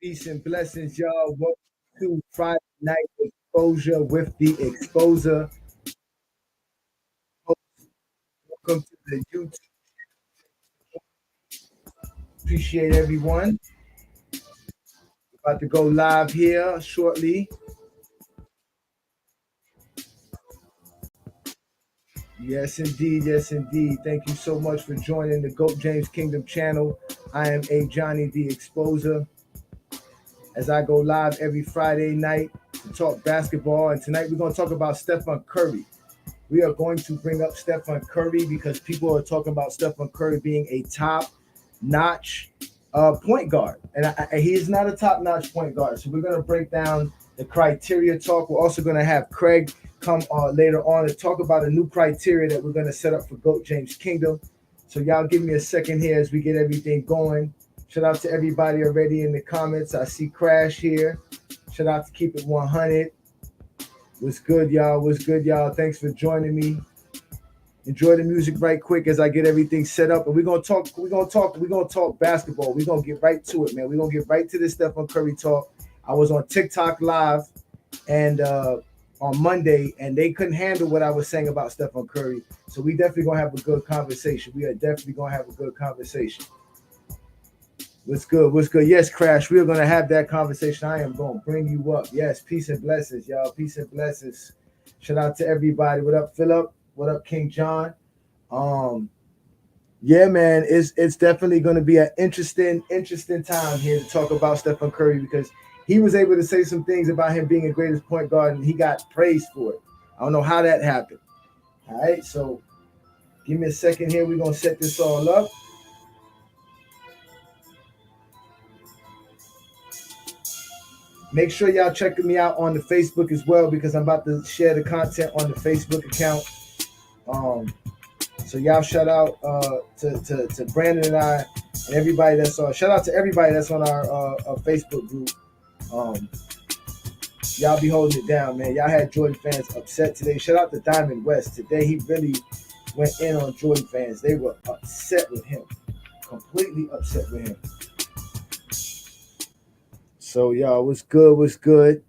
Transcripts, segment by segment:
Peace and blessings, y'all. Welcome to Friday Night Exposure with the Exposer. Welcome to the YouTube. Appreciate everyone. About to go live here shortly. Yes, indeed. Yes, indeed. Thank you so much for joining the GOAT James Kingdom channel. I am Ajani, the Exposer. As I go live every Friday night to talk basketball. And tonight we're going to talk about Stephen Curry. We are going to bring up Stephen Curry because people are talking about Stephen Curry being a top-notch point guard. And he is not a top-notch point guard. So we're going to break down the criteria talk. We're also going to have Craig come later on to talk about a new criteria that we're going to set up for GOAT James Kingdom. So y'all give me a second here as we get everything going. Shout out to everybody already in the comments. I see Crash here. Shout out to Keep It 100. What's good, y'all? What's good, y'all? Thanks for joining me. Enjoy the music right quick as I get everything set up. And we're gonna talk basketball. We're gonna get right to it, man. We're gonna get right to this Stephen Curry talk. I was on TikTok live and on Monday, and they couldn't handle what I was saying about Stephen Curry. So we definitely gonna have a good conversation. We are definitely gonna have a good conversation. What's good? What's good? Yes, Crash. We are going to have that conversation. I am going to bring you up. Yes, peace and blessings, y'all. Peace and blessings. Shout out to everybody. What up, Philip? What up, King John? Yeah, man, it's definitely going to be an interesting time here to talk about Stephen Curry because he was able to say some things about him being the greatest point guard, and he got praised for it. I don't know how that happened. All right, so give me a second here. We're going to set this all up. Make sure y'all checking me out on the Facebook as well because I'm about to share the content on the Facebook account. So y'all shout out to Brandon and I and everybody that's on. Shout out to everybody that's on our Facebook group. Y'all be holding it down, man. Y'all had Jordan fans upset today. Shout out to Diamond West. Today he really went in on Jordan fans. They were upset with him. Completely upset with him. So y'all, what's good? What's good?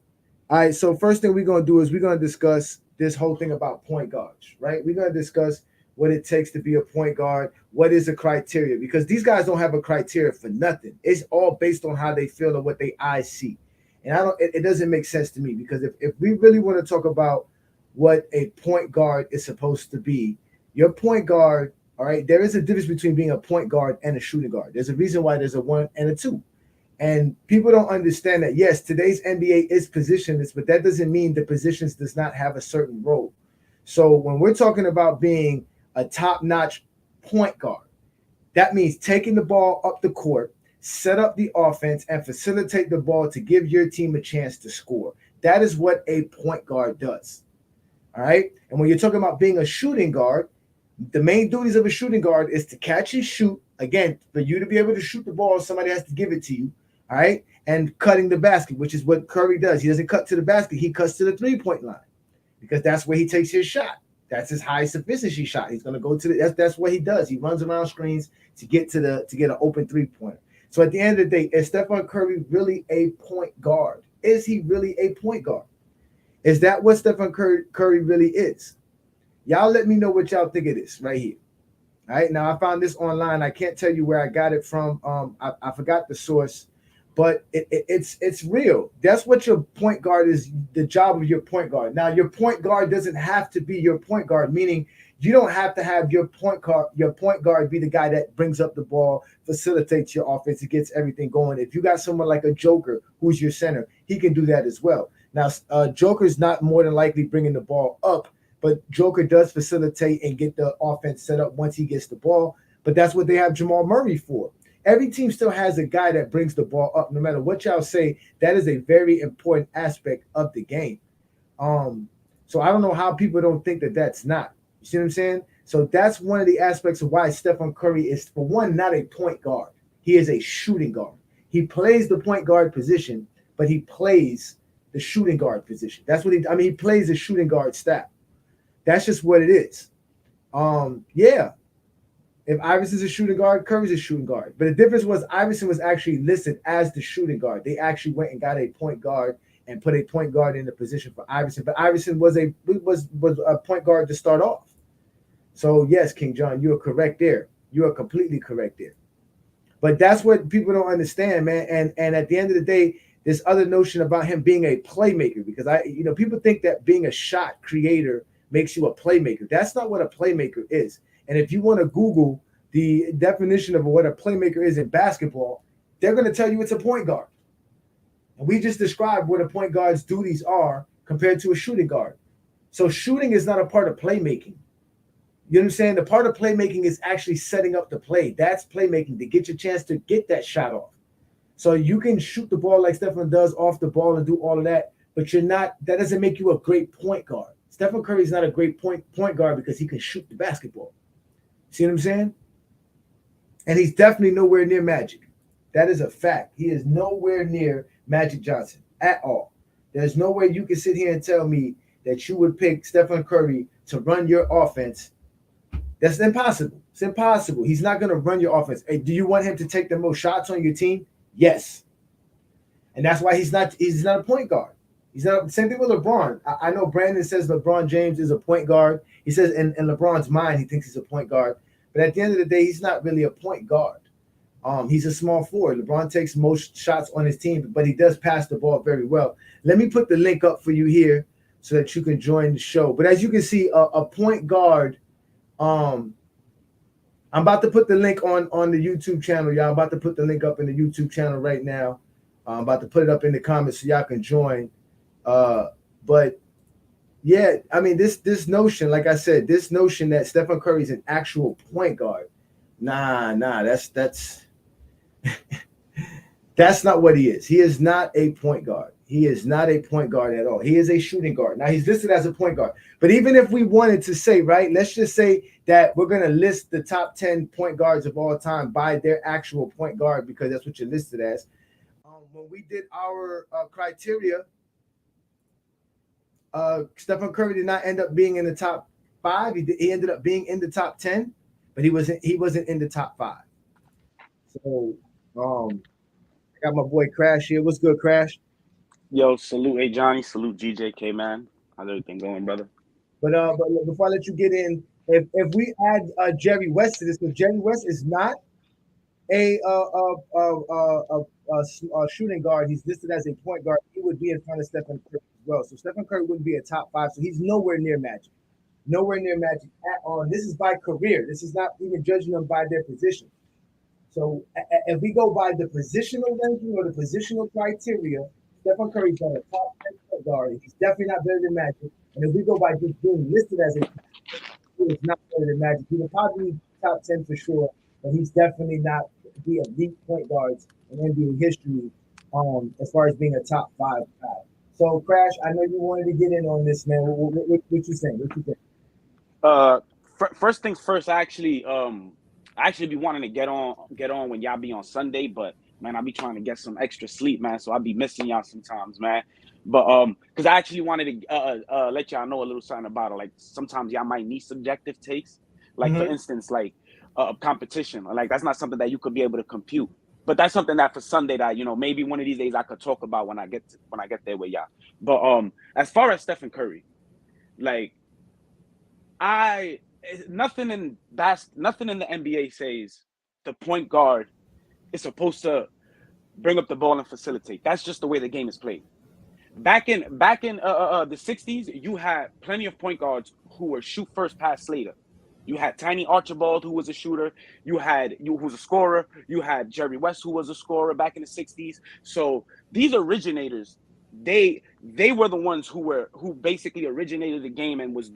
All right. So first thing we're gonna do is we're gonna discuss this whole thing about point guards, right? We're gonna discuss what it takes to be a point guard. What is the criteria? Because these guys don't have a criteria for nothing. It's all based on how they feel and what they eyes see. And it doesn't make sense to me because if we really want to talk about what a point guard is supposed to be, your point guard, all right, there is a difference between being a point guard and a shooting guard. There's a reason why there's a 1 and a 2. And people don't understand that, yes, today's NBA is positionless, but that doesn't mean the positions does not have a certain role. So when we're talking about being a top-notch point guard, that means taking the ball up the court, set up the offense, and facilitate the ball to give your team a chance to score. That is what a point guard does. All right? And when you're talking about being a shooting guard, the main duties of a shooting guard is to catch and shoot. Again, for you to be able to shoot the ball, somebody has to give it to you. All right. And cutting the basket, which is what Curry does. He doesn't cut to the basket. He cuts to the 3-point line because that's where he takes his shot. That's his highest efficiency shot. He's going to go to that's what he does. He runs around screens to get to get an open 3-pointer. So at the end of the day, is Stephen Curry really a point guard? Is he really a point guard? Is that what Stephen Curry really is? Y'all let me know what y'all think of this right here. All right. Now I found this online. I can't tell you where I got it from. I forgot the source. But it's real. That's what your point guard is, the job of your point guard. Now, your point guard doesn't have to be your point guard, meaning you don't have to have your point guard be the guy that brings up the ball, facilitates your offense, and gets everything going. If you got someone like a Joker who's your center, he can do that as well. Now, Joker's not more than likely bringing the ball up, but Joker does facilitate and get the offense set up once he gets the ball. But that's what they have Jamal Murray for. Every team still has a guy that brings the ball up. No matter what y'all say, that is a very important aspect of the game. So I don't know how people don't think that that's not. You see what I'm saying? So that's one of the aspects of why Stephen Curry is, for one, not a point guard. He is a shooting guard. He plays the point guard position, but he plays the shooting guard position. That's what he plays the shooting guard style. That's just what it is. Yeah. If Iverson's a shooting guard, Curry's a shooting guard. But the difference was Iverson was actually listed as the shooting guard. They actually went and got a point guard and put a point guard in the position for Iverson. But Iverson was a point guard to start off. So yes, King John, you are correct there. You are completely correct there. But that's what people don't understand, man. And at the end of the day, this other notion about him being a playmaker, because people think that being a shot creator makes you a playmaker. That's not what a playmaker is. And if you want to Google the definition of what a playmaker is in basketball, they're going to tell you it's a point guard. And we just described what a point guard's duties are compared to a shooting guard. So shooting is not a part of playmaking. You know what I'm saying? The part of playmaking is actually setting up the play. That's playmaking, to get your chance to get that shot off. So you can shoot the ball like Stephen does off the ball and do all of that, but that doesn't make you a great point guard. Stephen Curry is not a great point guard because he can shoot the basketball. See what I'm saying? And he's definitely nowhere near Magic. That is a fact. He is nowhere near Magic Johnson at all. There's no way you can sit here and tell me that you would pick Stephen Curry to run your offense. That's impossible. It's impossible. He's not going to run your offense. Hey, do you want him to take the most shots on your team? Yes. And that's why he's not a point guard. He's not. Same thing with LeBron. I know Brandon says LeBron James is a point guard. He says in LeBron's mind he thinks he's a point guard. But at the end of the day, he's not really a point guard. He's a small forward. LeBron takes most shots on his team, but he does pass the ball very well. Let me put the link up for you here so that you can join the show. But as you can see, a point guard. I'm about to put the link on the YouTube channel, y'all. I'm about to put the link up in the YouTube channel right now. I'm about to put it up in the comments so y'all can join. But yeah, I mean this notion, like I said, this notion that Stephen Curry is an actual point guard, nah, that's that's not what he is. He is not a point guard. He is not a point guard at all. He is a shooting guard. Now, he's listed as a point guard. But even if we wanted to say, right, let's just say that we're going to list the top 10 point guards of all time by their actual point guard, because that's what you're listed as. When we did our criteria, Stephen Curry did not end up being in the top 5. He ended up being in the top 10, but he wasn't in the top 5. So I got my boy Crash here. What's good, Crash? Yo, salute Ajani, salute GJK, man. How's everything going, brother? But before I let you get in, if we add Jerry West to this, because Jerry West is not a shooting guard, he's listed as a point guard. He would be in front of Stephen Curry as well. So Stephen Curry wouldn't be a top 5. So he's nowhere near Magic, nowhere near Magic at all. And this is by career. This is not even judging them by their position. So if we go by the positional ranking or the positional criteria, Stephen Curry's on a top 10 point guard. He's definitely not better than Magic. And if we go by just being listed as a, he is not better than Magic. He will probably be top 10 for sure, but he's definitely not the elite point guards in NBA history as far as being a top 5 guy. So, Crash, I know you wanted to get in on this, man. What you saying? What you think? First things first. I actually be wanting to get on when y'all be on Sunday, but man, I be trying to get some extra sleep, man. So I be missing y'all sometimes, man. But because I actually wanted to let y'all know a little something about it. Like sometimes y'all might need subjective takes. Like for instance, like competition. Like that's not something that you could be able to compute. But that's something that for Sunday that maybe one of these days I could talk about when I get there with y'all. But as far as Stephen Curry, like nothing in the NBA says the point guard is supposed to bring up the ball and facilitate. That's just the way the game is played. Back in the 60s, you had plenty of point guards who were shoot first, pass later. You had Tiny Archibald, who was a shooter. You who was a scorer. You had Jerry West, who was a scorer back in the 60s. So these originators, they were the ones who basically originated the game and was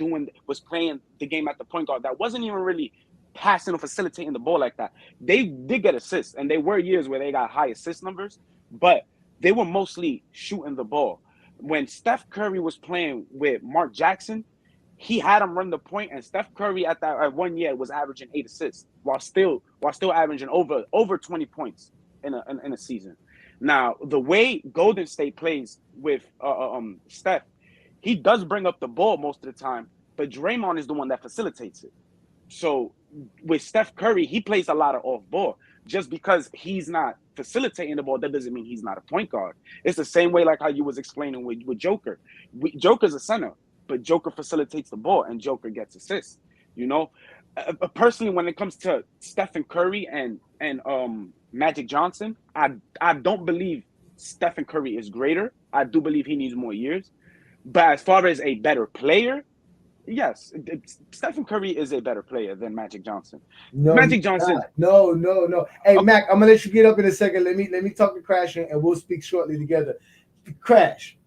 playing the game at the point guard. That wasn't even really passing or facilitating the ball like that. They did get assists, and there were years where they got high assist numbers, but they were mostly shooting the ball. When Steph Curry was playing with Mark Jackson, he had him run the point, and Steph Curry at 1 year was averaging 8 assists while still averaging over 20 points in a season. Now, the way Golden State plays with Steph, he does bring up the ball most of the time, but Draymond is the one that facilitates it. So with Steph Curry, he plays a lot of off ball. Just because he's not facilitating the ball, that doesn't mean he's not a point guard. It's the same way like how you was explaining with Joker. Joker's a center, but Joker facilitates the ball and Joker gets assists. You know, personally, when it comes to Stephen Curry and Magic Johnson, I don't believe Stephen Curry is greater. I do believe he needs more years. But as far as a better player, yes, Stephen Curry is a better player than Magic Johnson. No, he's Magic Johnson. not. No, no, no. Hey, Mac, I'm gonna let you get up in a second. Let me talk to Crash and we'll speak shortly together. Crash.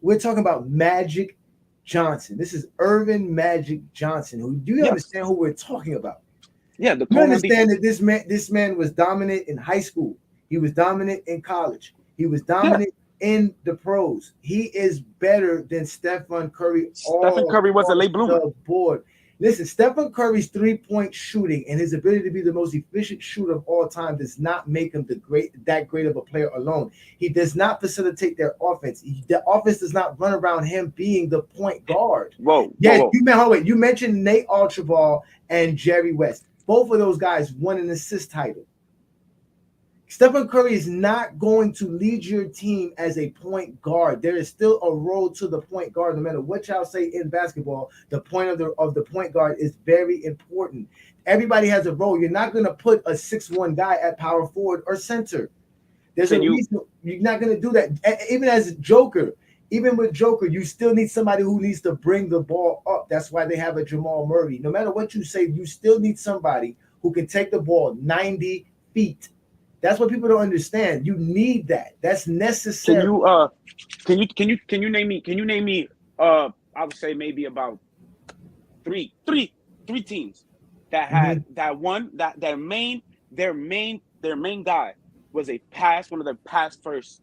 We're talking about Magic Johnson. This is Irvin Magic Johnson. Who do you understand who we're talking about? Yeah, the you understand that this man was dominant in high school. He was dominant in college. He was dominant in the pros. He is better than Stephen Curry. Stephen Curry was a late bloomer. The board. Listen, Stephen Curry's three-point shooting and his ability to be the most efficient shooter of all time does not make him that great of a player alone. He does not facilitate their offense. The offense does not run around him being the point guard. Whoa. You mentioned Nate Archibald and Jerry West. Both of those guys won an assist title. Stephen Curry is not going to lead your team as a point guard. There is still a role to the point guard, no matter what y'all say in basketball. The point of the point guard is very important. Everybody has a role. You're not going to put a 6'1" guy at power forward or center. There's a reason you're not going to do that. Even as Joker, even with Joker, you still need somebody who needs to bring the ball up. That's why they have a Jamal Murray. No matter what you say, you still need somebody who can take the ball 90 feet. That's what people don't understand. You need that. That's necessary. Can you name me I would say maybe about three teams that had that one that their main guy was one of their pass first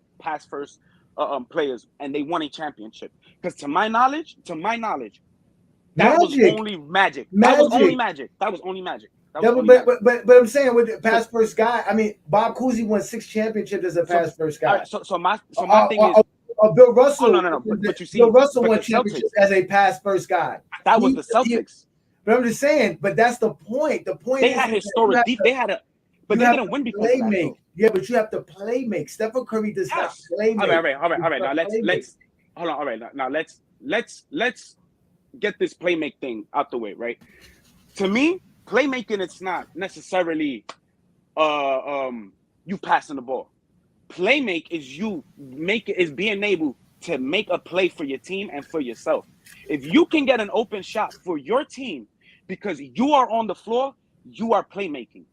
players, and they won a championship. Because to my knowledge, that was only Magic. That was only Magic. But I'm saying with the pass first guy, I mean Bob Cousy won 6 championships as a pass first guy. So my thing is Bill Russell. No. But you see, Bill Russell won championships as a pass first guy. That was the Celtics. But I'm just saying. But that's the point. The point they had historic deep. They had but they didn't win because of that. Yeah, but you have to play make. Stephen Curry does not play make. All right. Now let's hold on. All right, now let's get this play make thing out the way, right? To me, playmaking, it's not necessarily you passing the ball. Playmake is being able to make a play for your team and for yourself. If you can get an open shot for your team because you are on the floor, you are playmaking.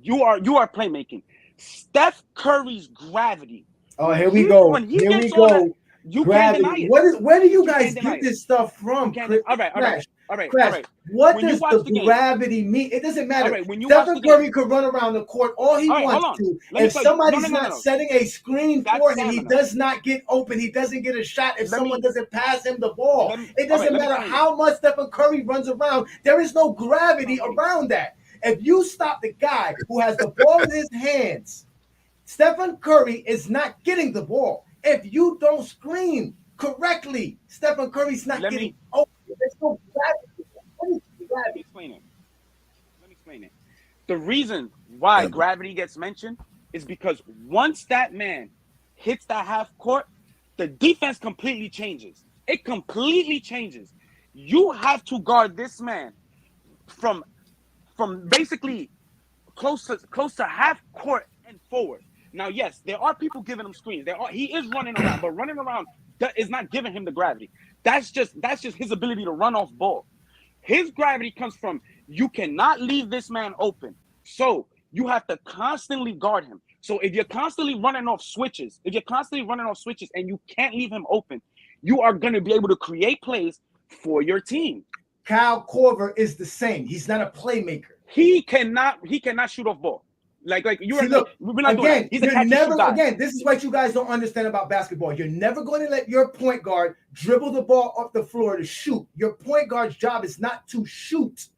You are playmaking. Steph Curry's gravity. Oh, here we go. You can't deny it. Where do you guys get this stuff from? All right. What does the gravity mean? It doesn't matter. Stephen Curry could run around the court all he wants to. If somebody's not setting a screen for him, he does not get open. He doesn't get a shot if someone doesn't pass him the ball. It doesn't matter how much Stephen Curry runs around. There is no gravity around that. If you stop the guy who has the ball in his hands, Stephen Curry is not getting the ball. If you don't screen correctly, Stephen Curry's not getting open. There's no gravity. Let me explain it. The reason why gravity gets mentioned is because once that man hits that half court, the defense completely changes. It completely changes. You have to guard this man from basically close to half court and forward. Now, yes, there are people giving him screens. He is running around, but running around is not giving him the gravity. That's just his ability to run off ball. His gravity comes from you cannot leave this man open. So you have to constantly guard him. So if you're constantly running off switches, and you can't leave him open, you are going to be able to create plays for your team. Kyle Korver is the same. He's not a playmaker. He cannot shoot off ball. Like you are. Look, we're not doing that. He's this is what you guys don't understand about basketball. You're never going to let your point guard dribble the ball up the floor to shoot. Your point guard's job is not to shoot.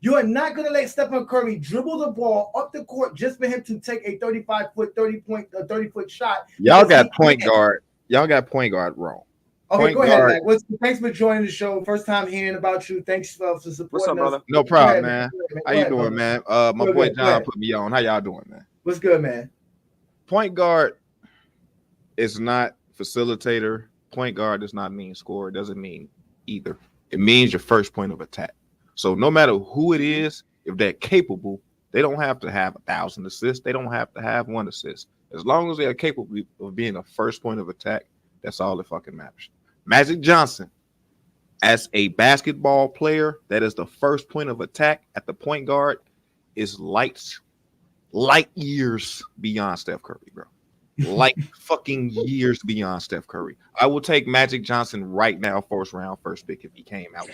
You are not going to let Stephen Curry dribble the ball up the court just for him to take a 35-foot, 30-foot shot. Y'all got point guard wrong. Okay, Point go ahead, guard. Mac. Thanks for joining the show. First time hearing about you. Thanks for supporting What's up, us. brother? No Go ahead, problem, man. How Go you ahead, doing, brother. man? My Good, boy good. Go John ahead. put me on. How y'all doing, man? What's good, man? Point guard is not facilitator. Point guard does not mean scorer. It doesn't mean either. It means your first point of attack. So no matter who it is, if they're capable, they don't have to have 1,000 assists. They don't have to have 1 assist. As long as they are capable of being a first point of attack, that's all that fucking matters. Magic Johnson, as a basketball player, that is the first point of attack at the point guard, is light years beyond Steph Curry, bro. Like fucking years beyond Steph Curry. I will take Magic Johnson right now, first round, first pick if he came out.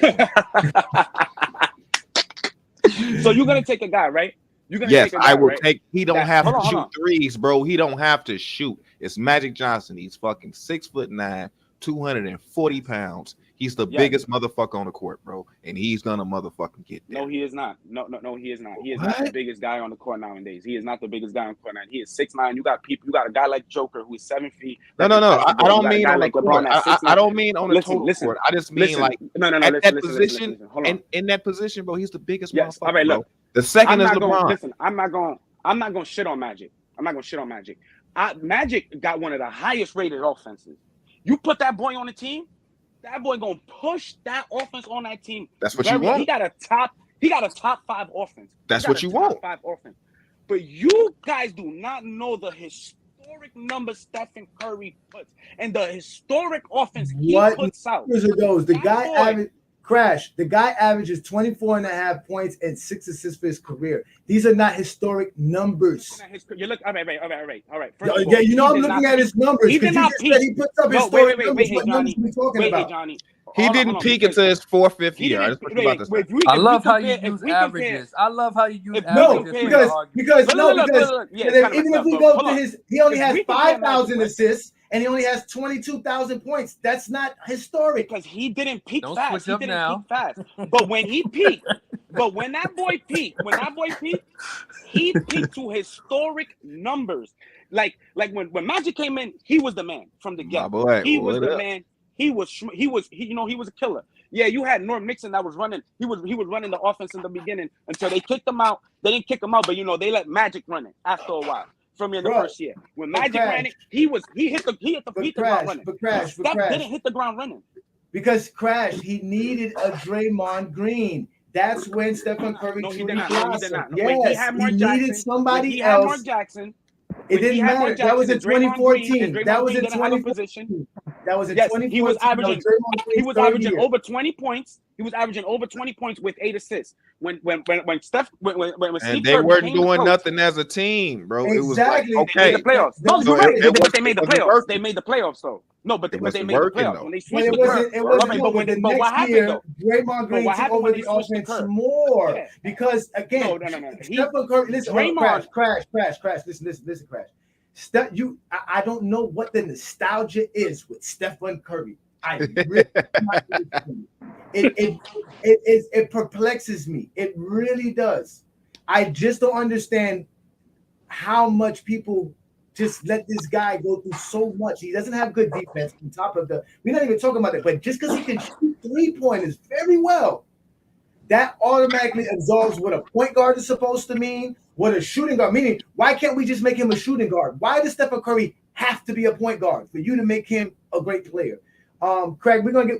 So you're gonna take a guy, right? You're gonna Yes, take a guy, I will right? take. He don't have hold to on, hold shoot on. threes, bro. He don't have to shoot. It's Magic Johnson. He's fucking 6'9", 240 pounds. He's the biggest motherfucker on the court, bro, and he's gonna motherfucking get there. No, he is not. No, he is not. He is not the biggest guy on the court nowadays. He is not the biggest guy on the court now. He is 6'9". You got people. You got a guy like Joker who is 7 feet. No. I don't mean on the court. I don't mean on the total court. I just mean like at that position. In that position, bro, he's the biggest motherfucker. All right, look. The second is LeBron. Listen, I'm not going to shit on Magic. Magic got one of the highest rated offenses. You put that boy on the team, that boy gonna push that offense on that team. That's what you want. He got a top 5 offense. That's what you want. Top 5 offense. But you guys do not know the historic numbers Stephen Curry puts and the historic offense he puts out. What are those? The guy Crash. The guy averages 24.5 points and 6 assists for his career. These are not historic numbers. You look, all right. Yeah, you know I'm looking at his numbers. He did not peak. He puts up historic numbers. Wait, what numbers are we talking about? Johnny. He didn't peak until his 4th, 5th year. I just put you about this. I love how you use averages. I love how you use averages. Because even if we go to his, he only has 5,000 assists. And he only has 22,000 points. That's not historic. Because he didn't peak fast. He didn't peak fast. But when he peaked, when that boy peaked, he peaked to historic numbers. Like when Magic came in, he was the man from the get-go. He was the man. He was a killer. Yeah, you had Norm Nixon that was running. He was running the offense in the beginning until they kicked him out. They didn't kick him out, but they let Magic run it after a while. From in the first year, when Magic ran it, he hit the ground running. Steph didn't hit the ground running because Crash he needed a Draymond Green. That's when Stephen Curry. No, he did not. Yes, he needed somebody else. Mark Jackson. It didn't matter. That was in 2014. That was in 2014. That was in 2014. He was averaging over 20 points. He was averaging over 20 points with 8 assists. When Steph and they weren't doing nothing as a team, bro. Exactly. It was like, okay. They made the playoffs. No, you're right. But they made the playoffs. They made the playoffs, though. No, but they made the playoffs. When they switched the next year, Draymond Green took over the offense more. Yeah. Because, again, Stephen Curry, listen, Crash. Listen, Crash. I don't know what the nostalgia is with Stephen Curry. I really it perplexes me. It really does. I just don't understand how much people just let this guy go through so much. He doesn't have good defense on top of we're not even talking about it, but just because he can shoot 3-pointers very well, that automatically absolves what a point guard is supposed to mean, what a shooting guard, meaning why can't we just make him a shooting guard? Why does Stephen Curry have to be a point guard for you to make him a great player? Craig, me and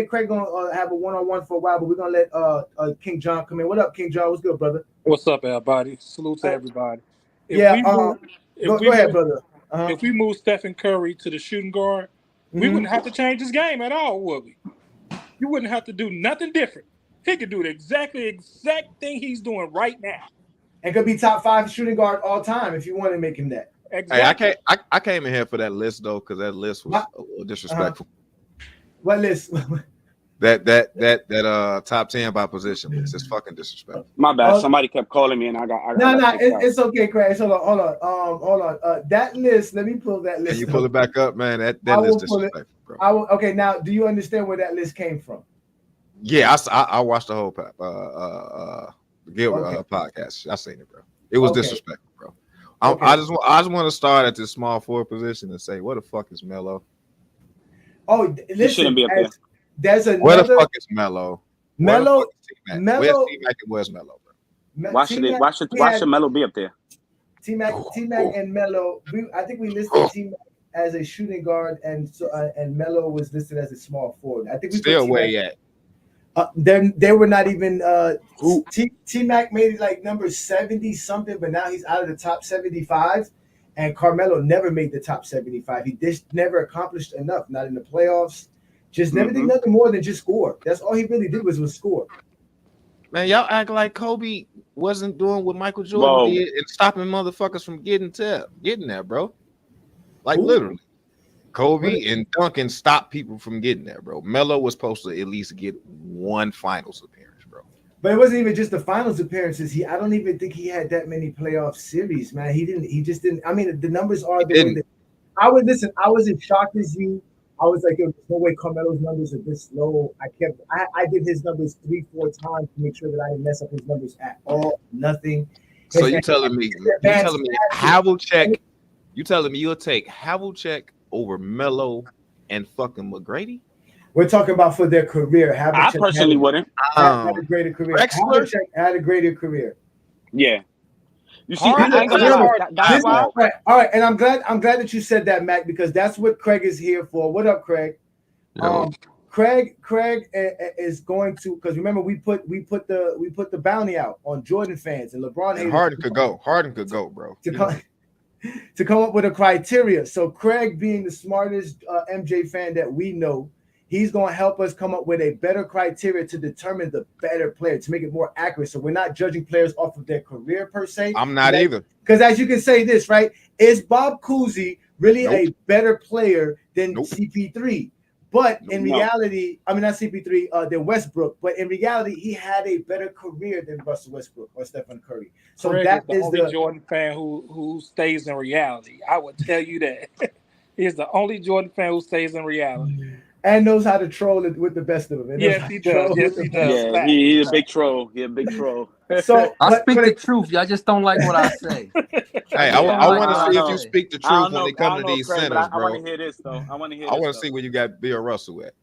Craig gonna have a one-on-one for a while, but we're gonna let King John come in. What up, King John? What's good, brother? What's up, everybody? Salute to everybody. Go ahead, brother. If we move Stephen Curry to the shooting guard, we wouldn't have to change his game at all, would we? You wouldn't have to do nothing different. He could do the exact thing he's doing right now. And could be top 5 shooting guard all time if you want to make him that. Exactly. Hey, I came in here for that list though, because that list was a little disrespectful. What list? that top 10 by position list is fucking disrespectful. My bad. Somebody kept calling me, and I got. It's okay, Craig. Hold on. That list. Let me pull that list. Can you pull it back up, man? That list is disrespectful, bro. Okay, now do you understand where that list came from? Yeah, I watched the whole podcast. I seen it, bro. It was disrespectful, bro. I just want to start at this small forward position and say, what the fuck is Melo? Oh, He listen, shouldn't be up there. there's Where the another fuck is Melo? Melo. Where's Melo. T-Mac and where's Melo, bro? Why should Melo be up there? T-Mac and Melo. I think we listed T-Mac as a shooting guard, and Melo was listed as a small forward. I think we Still put where T-Mac. at? Then they were not even. Who? T-Mac made it like number 70 something, but now he's out of the top 75. And Carmelo never made the top 75. He just never accomplished enough. Not in the playoffs. Just never did nothing more than just score. That's all he really did was score. Man, y'all act like Kobe wasn't doing what Michael Jordan did and stopping motherfuckers from getting there, bro. Like literally. Kobe and Duncan stopped people from getting there, bro. Melo was supposed to at least get one finals appearance, bro. But it wasn't even just the finals appearances. I don't even think he had that many playoff series, man. He just didn't. I mean, the numbers are the way that I was as shocked as you. I was like, there's no way Carmelo's numbers are this low. I did his numbers 3-4 times to make sure that I didn't mess up his numbers at all. Nothing. So you telling me Havlicek? You telling me you'll take Havlicek over Melo and fucking McGrady? We're talking about for their career. I personally wouldn't. Had a greater career. Havlicek had a greater career. Yeah. You see, I ain't gonna lie. All right, and I'm glad that you said that, Mac, because that's what Craig is here for. What up, Craig? Craig is going to, because remember we put the bounty out on Jordan fans and LeBron. And Harden could go, bro. To come up with a criteria. So Craig, being the smartest MJ fan that we know, he's going to help us come up with a better criteria to determine the better player, to make it more accurate. So we're not judging players off of their career per se. I'm not either. Because as you can say this, right? Is Bob Cousy really a better player than CP3? But in reality, I mean, not CP3, than Westbrook. But in reality, he had a better career than Russell Westbrook or Stephen Curry. So Craig that is the only Jordan fan who stays in reality. I would tell you that. He's the only Jordan fan who stays in reality. And knows how to troll it with the best of them. Yes, he does. Yes, he does. Yeah, he's a big troll. He's a big troll. So I speak the truth. Y'all just don't like what I say. Hey, I want to see if you speak the truth when they come to these centers, bro. I want to hear this though. I want to see where you got Bill Russell at.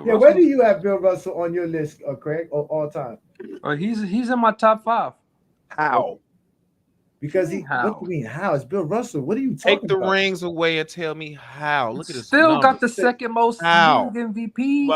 Yeah, where do you have Bill Russell on your list, Craig, of all time? He's in my top 5. How? Because what do you mean? How? It's Bill Russell. What are you talking about? Take the rings away and tell me how. Look at this. Still got the second most MVP.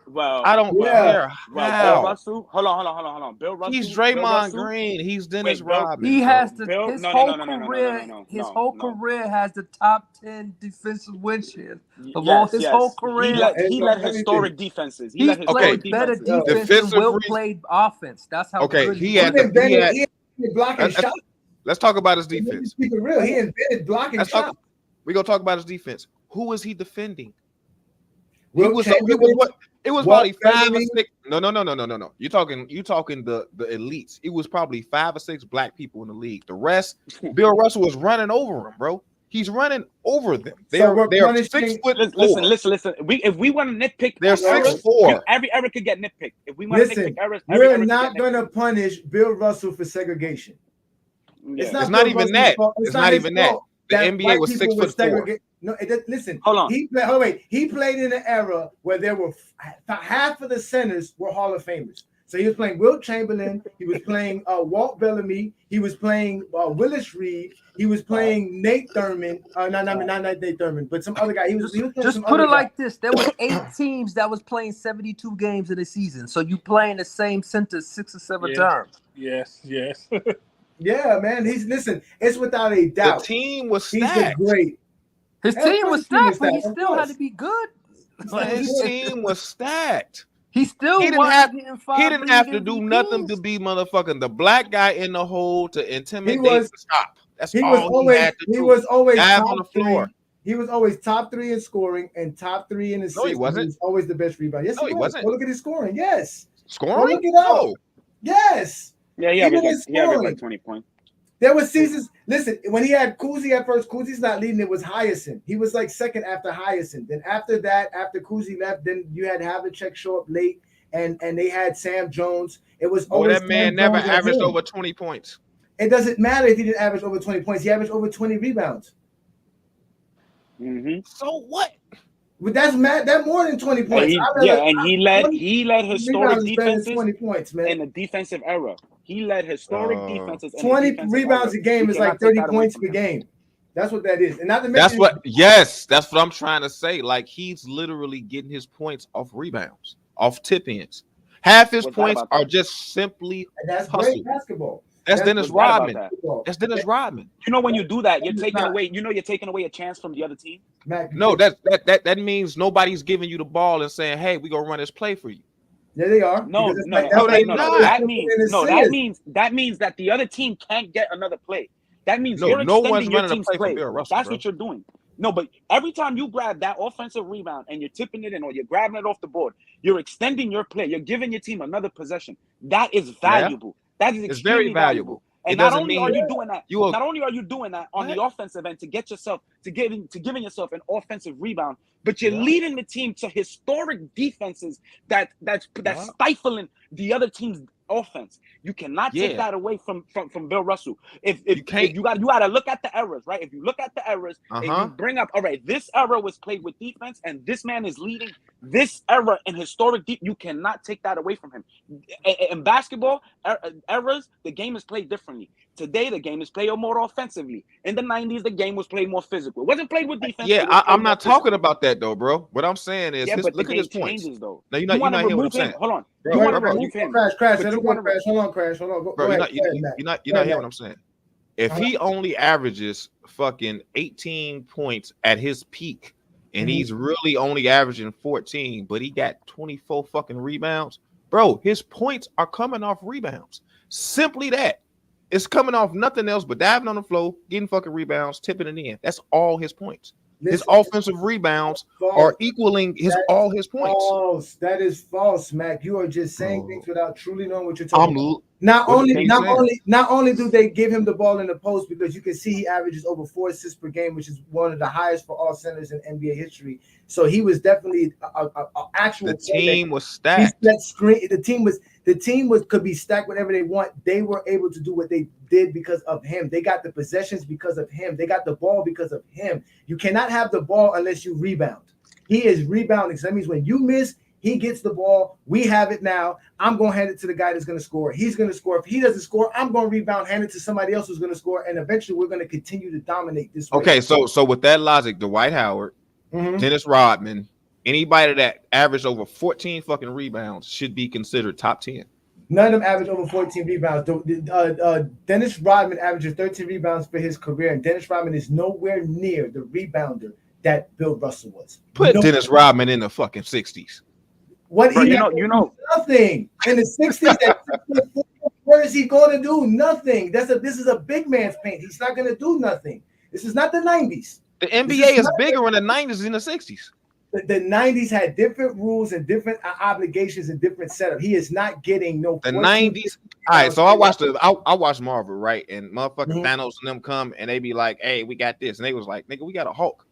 Well, I don't care. Bill Russell. Hold on. Bill Russell. He's Draymond Green. He's Dennis Rodman. He has his whole career. His whole career has the top 10 defensive win share of all his whole career. He led historic defenses. He played better defense than Will played offense. That's how good he had blocking shots. Let's talk about his defense. He invented blocking shots. We're gonna talk about his defense. Who was he defending? It was probably 5 or 6. No. You're talking the elites. It was probably 5 or 6 black people in the league. The rest, Bill Russell was running over them, bro. He's running over them. They're 6 foot. Listen. If we want to nitpick, they're 6'4". Every error could get nitpicked. If we want to nitpick errors, we're not gonna punish Bill Russell for segregation. Yeah. It's not even that. It's not even that. The NBA was 6'4". No, listen. Hold on. He played in an era where there were half of the centers were Hall of Famers. So he was playing Wilt Chamberlain. He was playing Walt Bellamy. He was playing Willis Reed. He was playing Nate Thurman. Not Nate Thurman, but some other guy. He was just put it like this: there was 8 teams that was playing 72 games in a season. So you playing the same center 6 or 7 times. Yes. Yeah, man. It's without a doubt. The team was stacked. His team was stacked, but he still had to be good. His team was stacked. He didn't have to do nothing to be motherfucking the black guy in the hole to intimidate and stop. That's all he had to do. He was always dive on the floor. He was always top 3 in scoring and top 3 in assists. No, he wasn't. He was always the best rebounder. Yes, he wasn't. Go look at his scoring. Yes. Scoring? Look it up. Yes. Yeah, he averaged like 20 points. There were seasons. Listen, when he had Cousy at first, Cousy's not leading. It was Hyacinth. He was like second after Hyacinth. Then after that, after Cousy left, then you had Havlicek show up late, and they had Sam Jones. It was always that man never averaged over 20 points. It doesn't matter if he didn't average over 20 points. He averaged over 20 rebounds. Mm-hmm. So what? But that's mad. That more than 20 points. And he led historic defenses 20 points, man. in the defensive era. He led historic defenses in 20 the defensive rebounds era. a game is like 30 points per game. That's what that is. And not to mention that's what I'm trying to say. Like, he's literally getting his points off rebounds, off tip ins. Half his points are just simply that's hustle. great basketball. That's Dennis Rodman. That's Dennis Rodman. You know, when you do that, you're taking away. You know, you're taking away a chance from the other team. No, that means nobody's giving you the ball and saying, "Hey, we gonna run this play for you." Yeah, they are. No. That means that the other team can't get another play. That means you're extending your team's play. That's what you're doing. No, but every time you grab that offensive rebound and you're tipping it in or you're grabbing it off the board, you're extending your play. You're giving your team another possession. That is valuable. That is extremely valuable. And not only are you doing that on the offensive end to get yourself to giving yourself an offensive rebound, but you're leading the team to historic defenses that's stifling the other team's offense. You cannot take that away from Bill Russell. If you got to look at the errors, right? If you look at the errors and you bring up, all right, this error was played with defense, and this man is leading this error in historic you cannot take that away from him. In basketball, errors, the game is played differently. Today, the game is played more offensively. In the 90s, the game was played more physical. It wasn't played with defense. Yeah, I'm not talking about that though, bro. What I'm saying is, look at his points. Though. Now, you're not hearing what I'm saying. Hold on. Bro, you want to remove him. Crash. Hold on. Go ahead. You're not hearing what I'm saying. If he only averages fucking 18 points at his peak, and he's really only averaging 14, but he got 24 fucking rebounds, bro, his points are coming off rebounds. Simply that. It's coming off nothing else but diving on the floor, getting fucking rebounds, tipping it in. That's all his points. His offensive rebounds are equaling all his points. False. That is false, Mac. You are just saying things without truly knowing what you're talking about. Not only do they give him the ball in the post, because you can see he averages over 4 assists per game, which is one of the highest for all centers in NBA history. So he was definitely an actual. The team was stacked. The team could be stacked whatever they want. They were able to do what they did because of him. They got the possessions because of him. They got the ball because of him. You cannot have the ball unless you rebound. He is rebounding. So that means when you miss, he gets the ball. We have it now. I'm going to hand it to the guy that's going to score. He's going to score. If he doesn't score, I'm going to rebound, hand it to somebody else who's going to score. And eventually we're going to continue to dominate this way. Okay, so with that logic, Dwight Howard, Dennis Rodman, anybody that averaged over 14 fucking rebounds should be considered top 10. None of them average over 14 rebounds. Dennis Rodman averages 13 rebounds for his career, and Dennis Rodman is nowhere near the rebounder that Bill Russell was. Put Dennis Rodman in the fucking 60s. What you know nothing in the 60s. What is he going to do? Nothing. This is a big man's paint. He's not going to do nothing. This is not the 90s. The NBA is bigger in the 90s than the 60s. The 90s had different rules and different obligations and different setup. He is not getting no. The 90s. All right, so I watched Marvel, right? And motherfucking Thanos and them come and they be like, "Hey, we got this," and they was like, "Nigga, we got a Hulk."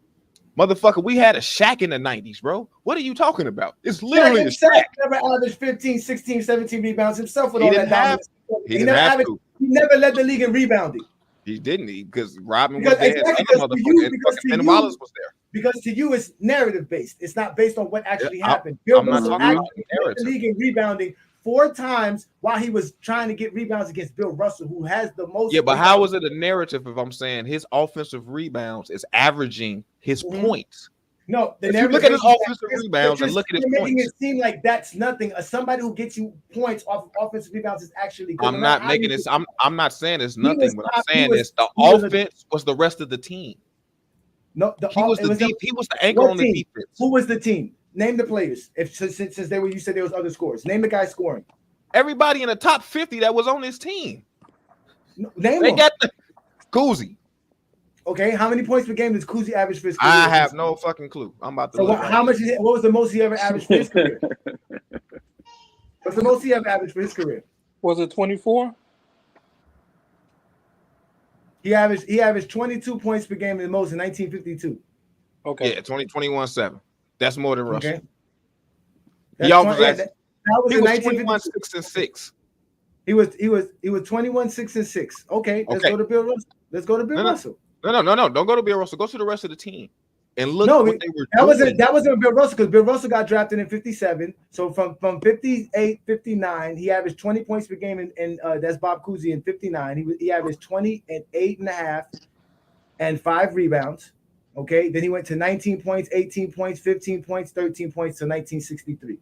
Motherfucker, we had a Shaq in the 90s, bro. What are you talking about? It's literally the Shaq. Never averaged 15, 16, 17 rebounds himself with all that dominance. He never led the league in rebounding. He didn't, because Rodman was there. Wallace was there. Because to you, it's narrative based. It's not based on what actually happened. I'm not talking about led the league in rebounding 4 times while he was trying to get rebounds against Bill Russell, who has the most. Yeah, but how is it a narrative if I'm saying his offensive rebounds is averaging his points? No, if you look at his offensive rebounds and look at his points, making it seem like that's nothing. Somebody who gets you points off of offensive rebounds is actually good. I'm not making this. I'm not saying it's nothing. What I'm saying is the offense was the rest of the team. No, he was the anchor on the defense. Who was the team? Name the players. Since they were, you said there was other scores. Name the guy scoring. Everybody in the top 50 that was on this team. No, name they them. Got the Kuzi. Okay, how many points per game does Kuzi average for his career? I have no fucking clue. I'm about to. So what was the most he ever averaged for his career? What's the most he ever averaged for his career? Was it 24? He averaged 22 points per game in the most in 1952. Okay. Yeah, 21-7. That's more than Russell. Okay. He was 21-6-6. He was 21-6-6. Okay, let's go to Bill Russell. Let's go to Bill Russell. No. Don't go to Bill Russell. Go to the rest of the team. and look what they were doing. That wasn't Bill Russell, because Bill Russell got drafted in 57. So from 58, 59, he averaged 20 points per game, and that's Bob Cousy in 59. He averaged 20 and 8.5 and 5 rebounds. Okay, then he went to 19 points, 18 points, 15 points, 13 points to 1963.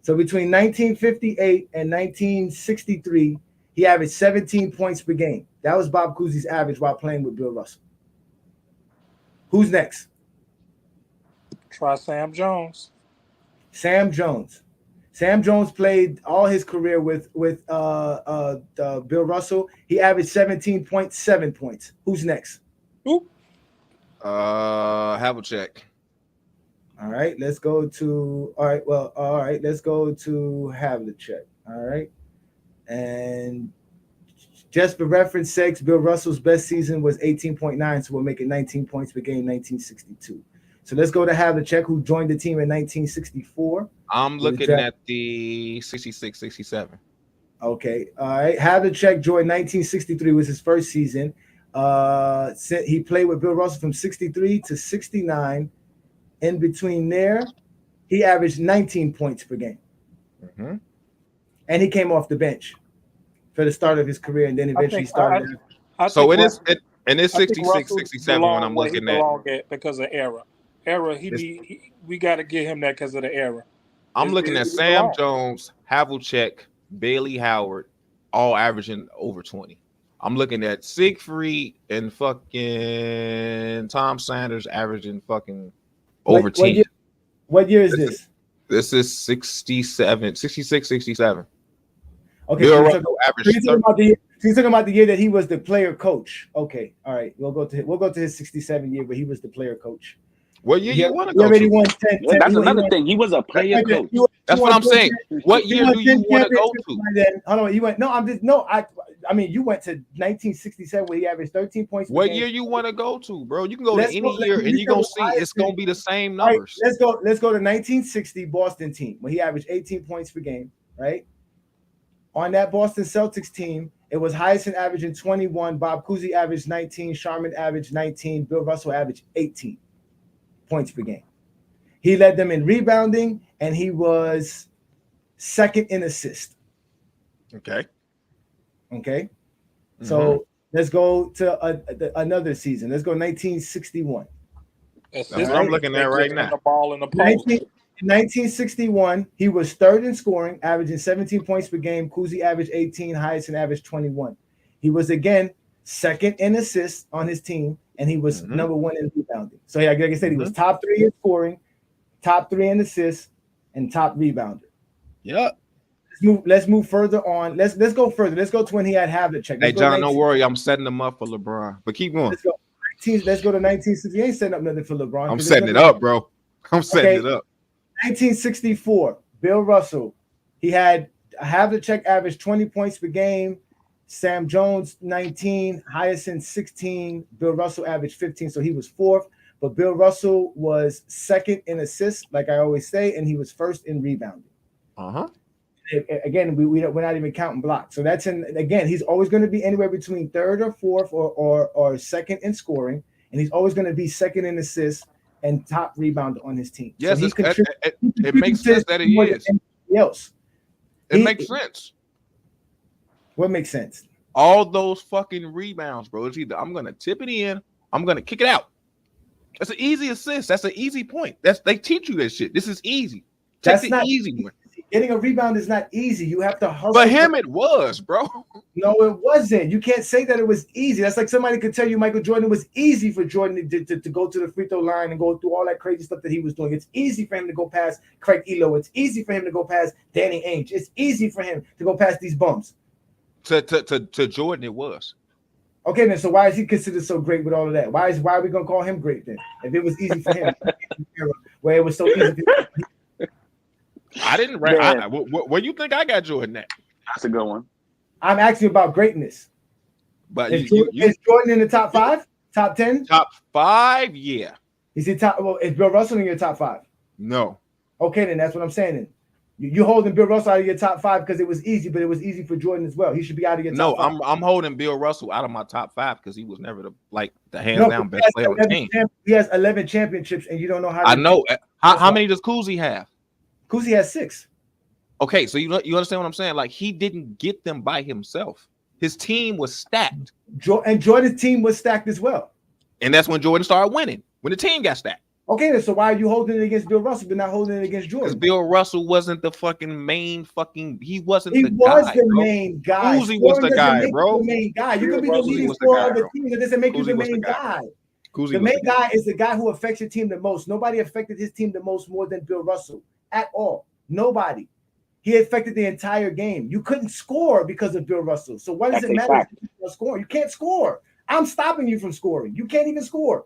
So between 1958 and 1963, he averaged 17 points per game. That was Bob Cousy's average while playing with Bill Russell. Who's next? Try Sam Jones. Sam Jones. Sam Jones played all his career with Bill Russell. He averaged 17.7 points. Who's next? Who? Havlicek. All right, let's go to let's go to Havlicek. All right. And just for reference sakes, Bill Russell's best season was 18.9, so we'll make it 19 points per game, 1962. So let's go to Havlicek, who joined the team in 1964. I'm looking at the 66, 67. Okay. All right. Havlicek joined 1963 was his first season. He played with Bill Russell from 63 to 69. In between there, he averaged 19 points per game. Mm-hmm. And he came off the bench for the start of his career, and then eventually started. So it is 66, 67 when I'm looking at. Because of era. We got to get him that because of the era. I'm looking at Sam Jones, Havlicek, Bailey Howard, all averaging over 20. I'm looking at Siegfried and fucking Tom Sanders averaging fucking over 10. What year is this? This is 67, 66, 67. Okay, so he's talking about the year that he was the player coach. Okay, all right. We'll go to his 67 year where he was the player coach. What year you want to go? He already won 10. That's another thing. He was a player coach. That's what I'm saying. What year do you want to go to? Hold on, you went. I mean, you went to 1967 where he averaged 13 points. What year you want to go to, bro? You can go to any year, and you're gonna see it's gonna be the same numbers. Right, let's go to 1960 Boston team where he averaged 18 points per game. Right. On that Boston Celtics team, it was Hyacin averaging 21, Bob Cousy averaged 19, Sharman averaged 19, Bill Russell averaged 18 points per game. He led them in rebounding, and he was second in assist. Okay. Mm-hmm. So let's go to another season. Let's go 1961. That's what I'm looking at right now. The ball in the post. 1961, he was third in scoring, averaging 17 points per game. Cousy averaged 18, Hyacin averaged 21. He was again second in assists on his team, and he was number one in rebounding. So like I said, he was top 3 in scoring, top 3 in assists, and top rebounder. Yep. Let's move further on. Let's go further. Let's go to when he had Havlicek. Hey John, don't worry, I'm setting them up for LeBron. But keep going. Let's go to 1960. He ain't setting up nothing for LeBron. I'm setting it up, bro. I'm setting it up. 1964, Bill Russell. He had Havlicek averaged 20 points per game. Sam Jones 19, Hyacin 16. Bill Russell averaged 15, so he was fourth. But Bill Russell was second in assists, like I always say, and he was first in rebounding. Again, we're not even counting blocks. So that's again, he's always going to be anywhere between third or fourth or second in scoring, and he's always going to be second in assists and top rebounder on his team. Yes, so it makes sense that he is. Else. It makes sense. What makes sense? All those fucking rebounds, bro. It's either I'm going to tip it in, I'm going to kick it out. That's an easy assist. That's an easy point. They teach you that shit. This is easy. Take the easy one. Getting a rebound is not easy. You have to hustle. For him, it was, bro. No, it wasn't. You can't say that it was easy. That's like somebody could tell you Michael Jordan, it was easy for Jordan to go to the free throw line and go through all that crazy stuff that he was doing. It's easy for him to go past Craig Elo. It's easy for him to go past Danny Ainge. It's easy for him to go past these bums. To Jordan, it was. Okay, then. So why is he considered so great with all of that? Why are we gonna call him great then? If it was easy for him, where it was so easy. I didn't rank. Where you think I got Jordan at? That's a good one. I'm asking about greatness. But is Jordan in the top 5, top 10? Top 5, yeah. Is he top? Well, is Bill Russell in your top 5? No. Okay, then that's what I'm saying. Then You holding Bill Russell out of your top 5 because it was easy, but it was easy for Jordan as well. He should be out of your top 5. I'm holding Bill Russell out of my top 5 because he was never the hands down best player on the team. He has 11 championships, and you don't know how. I know. How many does Kuzi have? Kuzi has 6. Okay, so you understand what I'm saying? Like, he didn't get them by himself. His team was stacked. And Jordan's team was stacked as well. And that's when Jordan started winning, when the team got stacked. Okay, then so why are you holding it against Bill Russell but not holding it against Jordan? Because Bill Russell wasn't the fucking main he wasn't he the was guy. The main guy. Uzi was the guy, bro. The main guy. You could be the leading scorer of the team. That doesn't make you the main guy. The main guy is the guy who affects your team the most. Nobody affected his team the most more than Bill Russell at all. Nobody. He affected the entire game. You couldn't score because of Bill Russell. So what does it matter if you score? You can't score. I'm stopping you from scoring. You can't even score.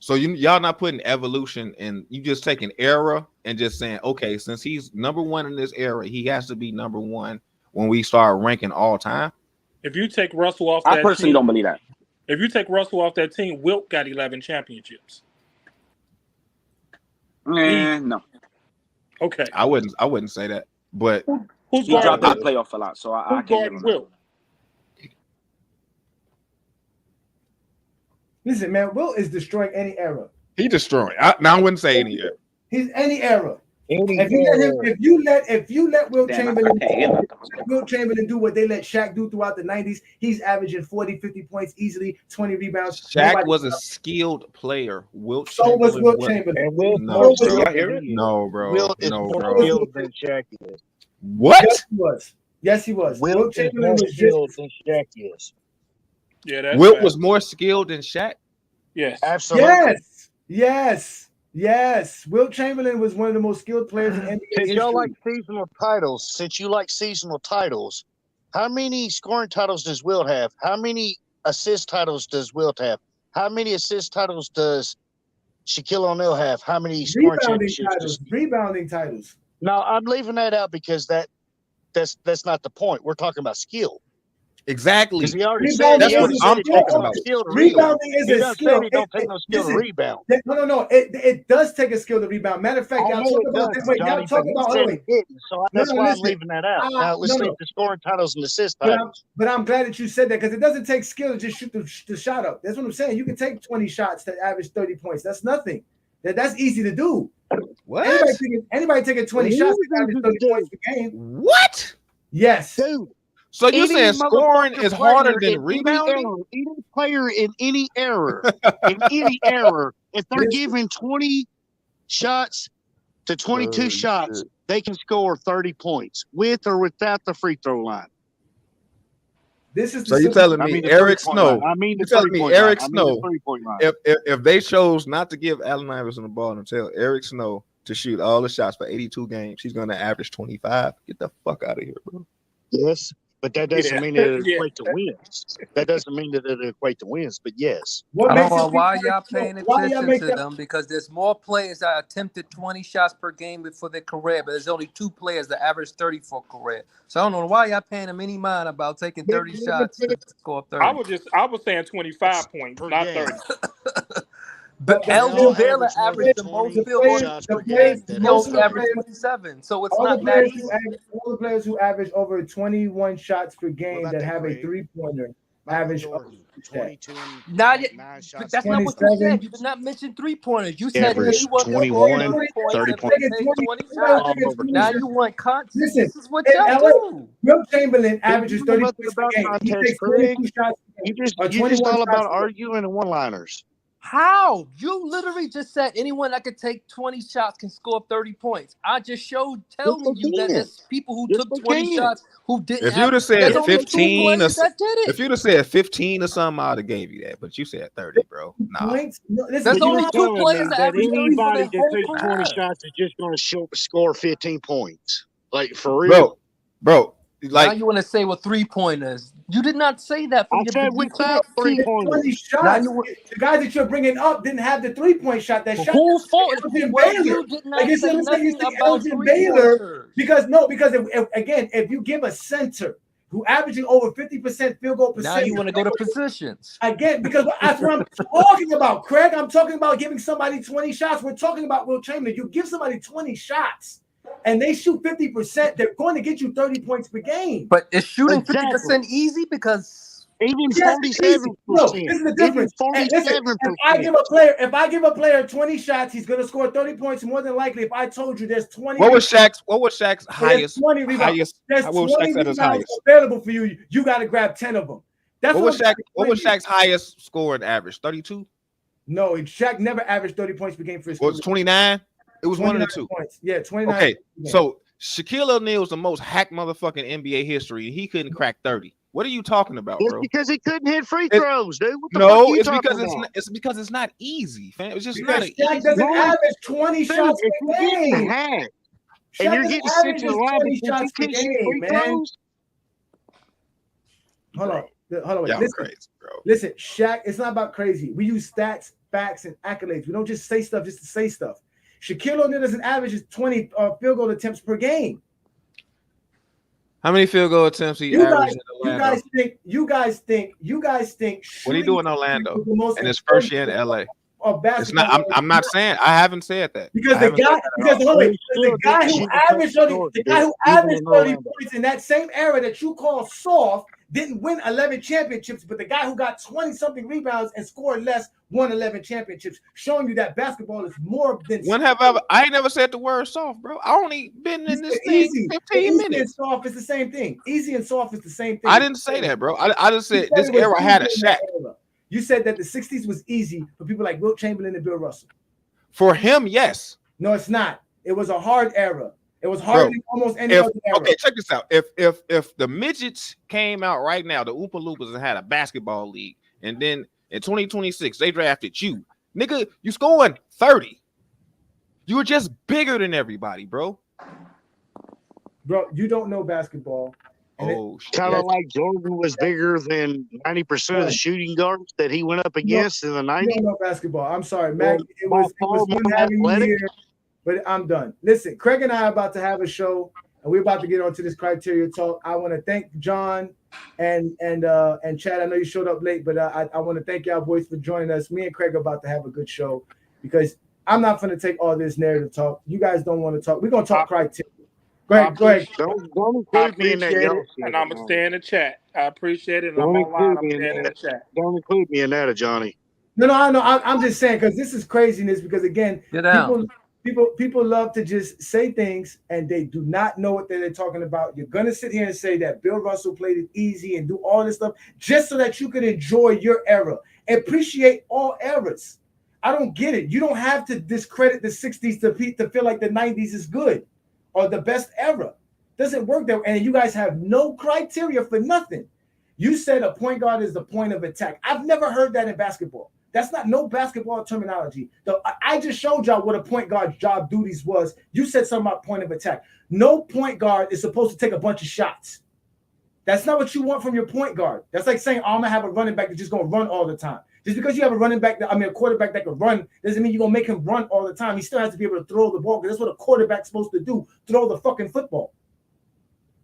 So y'all not putting evolution in. You just take an era and just saying, okay, since he's number 1 in this era, he has to be number 1 when we start ranking all time. If you take Russell off, I personally don't believe that. If you take Russell off that team, Wilt got 11 championships. No. Okay. I wouldn't say that, but he dropped that playoff a lot, so I can't give him Wilt. Listen, man, Wilt is destroying any era. He destroying. I wouldn't say any era. He's any era. If you let Wilt Chamberlain do what they let Shaq do throughout the 90s, he's averaging 40, 50 points easily, 20 rebounds. Shaq was a skilled player. Wilt so was Wilt Chamberlain. No, bro. Wilt is more skilled than Shaq is. What? Yes, he was. Wilt Chamberlain was skilled than Shaq is. Yeah, that's Wilt was more skilled than Shaq? Yes. Absolutely. Yes. Wilt Chamberlain was one of the most skilled players in NBA Since history. y'all like seasonal titles, how many scoring titles does Wilt have? How many assist titles does Wilt have? How many assist titles does Shaquille O'Neal have? How many scoring championships? Rebounding titles. No, I'm leaving that out because that's not the point. We're talking about skill. Exactly. He already said that's what I'm talking about. Rebounding is a skill. It don't take no skill to rebound. No. It does take a skill to rebound. Matter of fact, y'all talk about this. Wait, y'all talk about so that's why I'm leaving that out. Now let's leave the scoring titles and assist titles. But I'm glad that you said that because it doesn't take skill to just shoot the shot up. That's what I'm saying. You can take 20 shots to average 30 points. That's nothing. That's easy to do. What? Anybody taking 20 shots to average 30 points per game? What? Yes. Dude. So you're saying scoring is harder than rebounding? Any player in any era, if they're giving 20 shots to 22 shots, they can score 30 points with or without the free throw line. So you're telling me Eric Snow? You're telling me Eric Snow? If they chose not to give Allen Iverson the ball and tell Eric Snow to shoot all the shots for 82 games, he's going to average 25. Get the fuck out of here, bro. Yes. But that doesn't mean that it equates to wins. That doesn't mean that it equates to wins, but yes. I don't know why y'all paying attention to them because there's more players that attempted 20 shots per game before their career, but there's only 2 players that average 30 for career. So I don't know why y'all paying them any mind about taking 30 shots to score 30. I was saying 25 points, not 30. But Elgin Baylor averaged the most field goals per game. He averaged 27. So it's not that easy. All the players who average over 21 shots per game that have a three-pointer average 22. But that's not what you said. You did not mention three-pointers. You said average 21, 30 points. Now you want content. Listen, this is what y'all do. Wilt Chamberlain averages 30 points per game. He takes 22 shots. You just all about arguing and one-liners. How? You literally just said anyone that could take 20 shots can score 30 points. I just telling you that there's people who took 20 shots who didn't. If you'd have said 15 if you'd have said 15 or something, I'd have gave you that. But you said 30, bro. Nah. There's only 2 players that average 30 anybody for that takes 20 shots is just going to score 15 points. Like for real, bro. Like now you want to say with 3-pointers. You did not say that from I said without 3-pointers. The guys that you're bringing up didn't have the 3-point shot. That shot. Who fought? You did not say nothing about Baylor. Because if you give a center who averaging over 50% field goal percentage. Now you want to go to positions. Again, because that's what I'm talking about, Craig. I'm talking about giving somebody 20 shots. We're talking about Wilt Chamberlain. You give somebody 20 shots. and they shoot 50%, they're going to get you 30 points per game. But is shooting Exactly. 50% easy? Because even Yes, 47%. no, this is the difference. And listen, 47%. if I give a player 20 shots, he's going to score 30 points more than likely. If I told you there's 20, What was Shaq's highest? 20 rebounds. There's what was 20 Shaq's at his rebounds highest? available for you. You got to grab 10 of them. That's What was Shaq's highest scoring average? 32? No, Shaq never averaged 30 points per game for his. Was it 29? It was one of the two. Points. Yeah, 29. Okay, so Shaquille O'Neal's the most hack motherfucking NBA history. He couldn't crack 30. What are you talking about, bro? It's because he couldn't hit free throws, dude. What the No, fuck are you it's talking because about? it's because it's not easy, fam. It's just because not an Shaq easy. doesn't average 20 Dude, shots if per you get game. hacked Shaq and you're doesn't getting sent average to the line 20 because you shots per can't shoot game, free man. throws. Hold on. Wait. Y'all Listen, crazy, bro. listen, Shaq, it's not about crazy. We use stats, facts, and accolades. We don't just say stuff just to say stuff. Shaquille O'Neal doesn't average 20 field goal attempts per game. How many field goal attempts he You averaged in guys Orlando? you guys think What do you do in Orlando? And And his first year in LA. Of It's basketball. not. I'm not saying. I haven't said that. Because the guy who averaged 30 points in that same era that you call soft didn't win 11 championships, but the guy who got 20-something rebounds and scored less won 11 championships, showing you that basketball is more than. When have I ever? I ain't never said the word soft, bro. I only been in this thing 15 minutes. Easy and soft is the same thing. Easy and soft is the same thing. I didn't say that, bro. I just said this era had a Shaq. You said that the 60s was easy for people like Wilt Chamberlain and Bill Russell. For him, yes. No, it's not. It was a hard era. It was harder than almost any other era. Okay, check this out. If the midgets came out right now, the Oompa Loompas and had a basketball league, and then in 2026 they drafted you, nigga, you scoring 30. You were just bigger than everybody, bro. Bro, you don't know basketball. Oh, shit. Kind of like Jordan was bigger than 90% of the shooting guards that he went up against in the 90s. You don't know basketball. I'm sorry, Mac. It was fun having you here, but I'm done. Listen, Craig and I are about to have a show, and we're about to get onto this criteria talk. I want to thank John and Chad. I know you showed up late, but I want to thank y'all boys for joining us. Me and Craig are about to have a good show because I'm not going to take all this narrative talk. You guys don't want to talk. We're going to talk criteria. Go ahead. Don't include me in that yellow shit. And I'm going to stay in the chat. I appreciate it. And Don't I'm online. I'm include me in staying in the that. chat. Don't include me in that, Ajani. No, I know. I'm just saying because this is craziness. Because again, people love to just say things and they do not know what they're talking about. You're gonna sit here and say that Bill Russell played it easy and do all this stuff just so that you can enjoy your era. Appreciate all eras. I don't get it. You don't have to discredit the 60s to feel like the 90s is good or the best era. Doesn't work that way. And you guys have no criteria for nothing. You said a point guard is the point of attack. I've never heard that in basketball. That's not no basketball terminology. I just showed y'all what a point guard's job duties was. You said something about point of attack. No point guard is supposed to take a bunch of shots. That's not what you want from your point guard. That's like saying, I'm gonna have a running back that's just gonna run all the time. Just because you have a quarterback that can run doesn't mean you're gonna make him run all the time. He still has to be able to throw the ball because that's what a quarterback's supposed to do, throw the fucking football.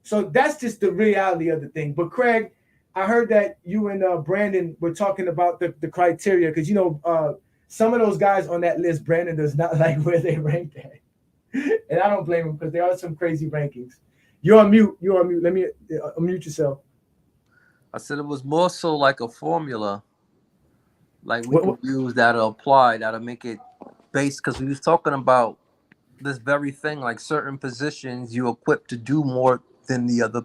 So that's just the reality of the thing. But Craig, I heard that you and Brandon were talking about the criteria because, some of those guys on that list, Brandon does not like where they ranked at. And I don't blame him because there are some crazy rankings. You're on mute. Let me unmute yourself. I said it was more so like a formula. Like we could use that'll apply, that'll make it based because we was talking about this very thing, like certain positions you equipped to do more than the other.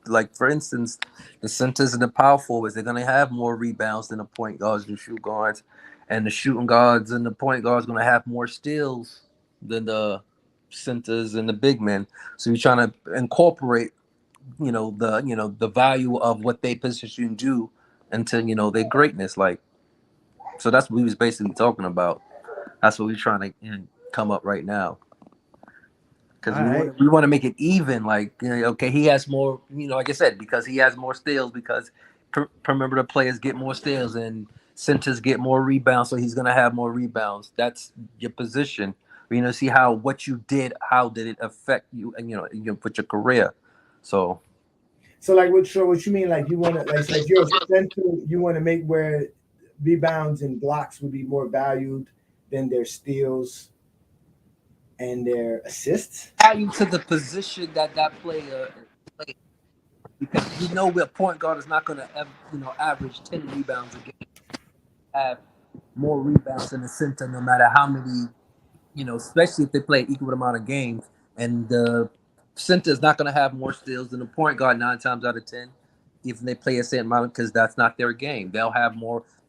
Like for instance, the centers and the power forwards, they're gonna have more rebounds than the point guards and shoot guards, and the shooting guards and the point guards gonna have more steals than the centers and the big men. So you're trying to incorporate, the value of what they position do into their greatness. Like, so that's what we was basically talking about. That's what we're trying to come up right now. Because we want to make it even, okay, he has more, like I said, because he has more steals, because perimeter players get more steals and centers get more rebounds, so he's going to have more rebounds. That's your position. See what you did, how did it affect you, and with your career. So like what you mean, like you want to, like you're a center, you want to make where rebounds and blocks would be more valued than their steals and their assists. Value to the position that player plays, because you know where point guard is not going to average 10 rebounds a game, have more rebounds than the center, no matter how many, especially if they play an equal amount of games. And the center is not going to have more steals than the point guard 9 times out of 10, even they play a certain amount, because that's not their game. They'll have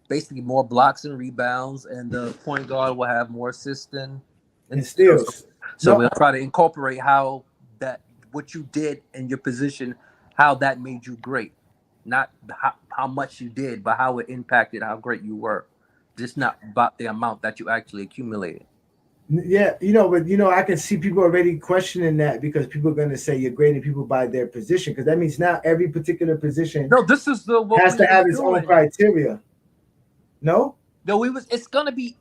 basically more blocks and rebounds, and the point guard will have more assists and steals. So we'll try to incorporate what you did in your position, how that made you great. Not how much you did, but how it impacted how great you were. Just not about the amount that you actually accumulated. Yeah, but I can see people already questioning that, because people are going to say you're grading people by their position, because that means now every particular position this is has to have its own criteria. No, it's gonna be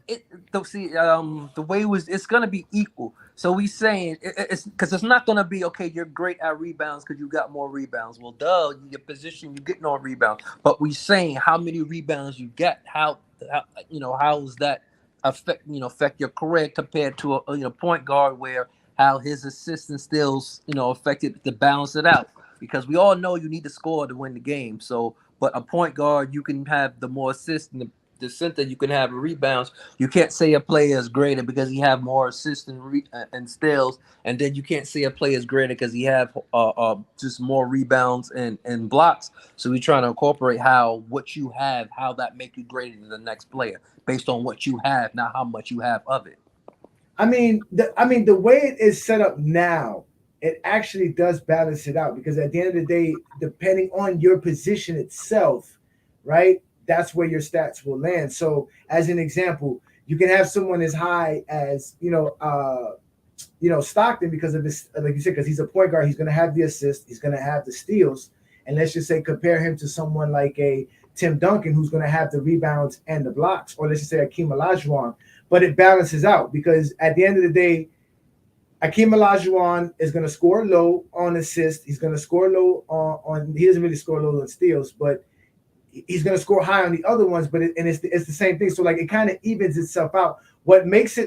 the way it's gonna be equal. So we saying it's because it's not gonna be okay. You're great at rebounds because you got more rebounds. Well, your position, you get no rebounds. But we saying how many rebounds you get. How does that affect your career compared to a point guard, where how his assists and steals affected to balance it out, because we all know you need to score to win the game. So, but a point guard, you can have the more assists and the center, you can have rebounds. You can't say a player is greater because he have more assists and steals, and then you can't say a player is greater because he have just more rebounds and blocks. So we're trying to incorporate what you have, how that make you greater than the next player based on what you have, not how much you have of it. I mean, the way it is set up now, it actually does balance it out, because at the end of the day, depending on your position itself, right? That's where your stats will land. So, as an example, you can have someone as high as Stockton, because of his, like you said, because he's a point guard, he's going to have the assist, he's going to have the steals, and let's just say compare him to someone like a Tim Duncan, who's going to have the rebounds and the blocks, or let's just say Akeem Olajuwon. But it balances out, because at the end of the day, Akeem Olajuwon is going to score low on assists. He's going to score low on he doesn't really score low on steals, but he's going to score high on the other ones. But it's the same thing. So like it kind of evens itself out. What makes the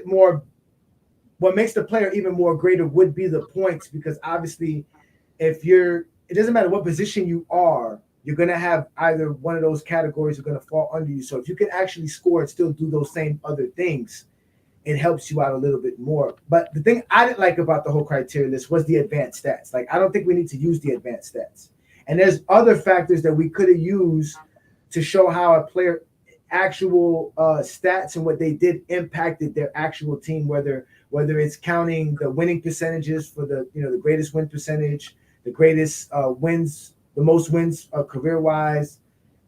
player even more greater would be the points, because obviously it doesn't matter what position you are, you're going to have either one of those categories are going to fall under you. So if you can actually score and still do those same other things, it helps you out a little bit more. But the thing I didn't like about the whole criteria list was the advanced stats. Like, I don't think we need to use the advanced stats. And there's other factors that we could have used to show how a player actual stats and what they did impacted their actual team, whether it's counting the winning percentages for the greatest win percentage, the greatest wins, the most wins career-wise,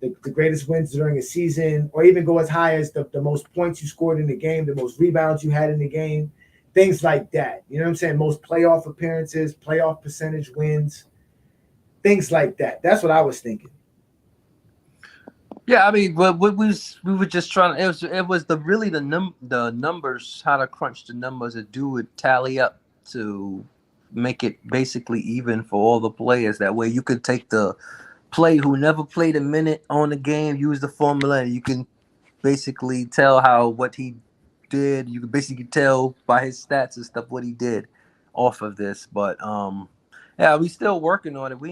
the greatest wins during a season, or even go as high as the most points you scored in the game, the most rebounds you had in the game, things like that. You know what I'm saying? Most playoff appearances, playoff percentage wins, things like that. That's what I was thinking. Yeah, I mean, but we were just trying. It was the numbers, how to crunch the numbers and do it tally up to make it basically even for all the players. That way, you could take the play who never played a minute on the game, use the formula, and you can basically tell what he did. You can basically tell by his stats and stuff what he did off of this. But yeah, we still working on it. We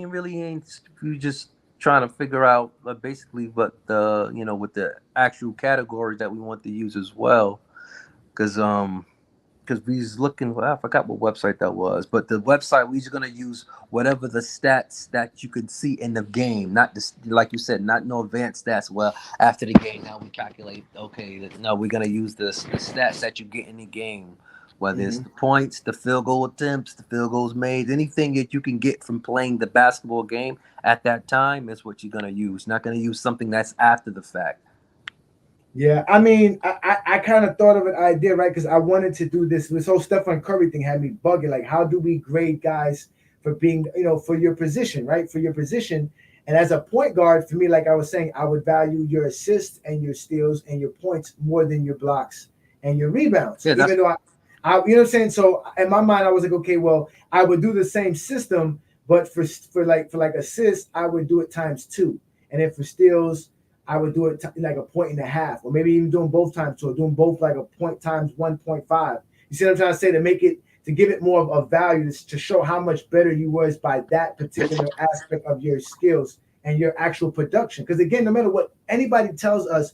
just trying to figure out basically what with the actual categories that we want to use as well, because we was looking. I forgot what website that was, but the website we just gonna use whatever the stats that you could see in the game, not this, like you said, not no advanced stats. Well, after the game, now we calculate. Okay, no, we're gonna use the stats that you get in the game, whether it's the points, the field goal attempts, the field goals made, anything that you can get from playing the basketball game at that time is what you're gonna use. Not gonna use something that's after the fact. Yeah, I mean, I kind of thought of an idea, right? Because I wanted to do this. This whole Stephen Curry thing had me bugging. Like, how do we grade guys for being, for your position, right? For your position. And as a point guard, for me, like I was saying, I would value your assists and your steals and your points more than your blocks and your rebounds. Yeah, even though I you know what I'm saying? So in my mind, I was like, okay, well, I would do the same system, but for assists, I would do it ×2. And then for steals, I would do it like 1.5, or maybe even doing both times. So doing both like a point times 1.5. You see what I'm trying to say? To make it to give it more of a value to show how much better you was by that particular aspect of your skills and your actual production. Because again, no matter what anybody tells us,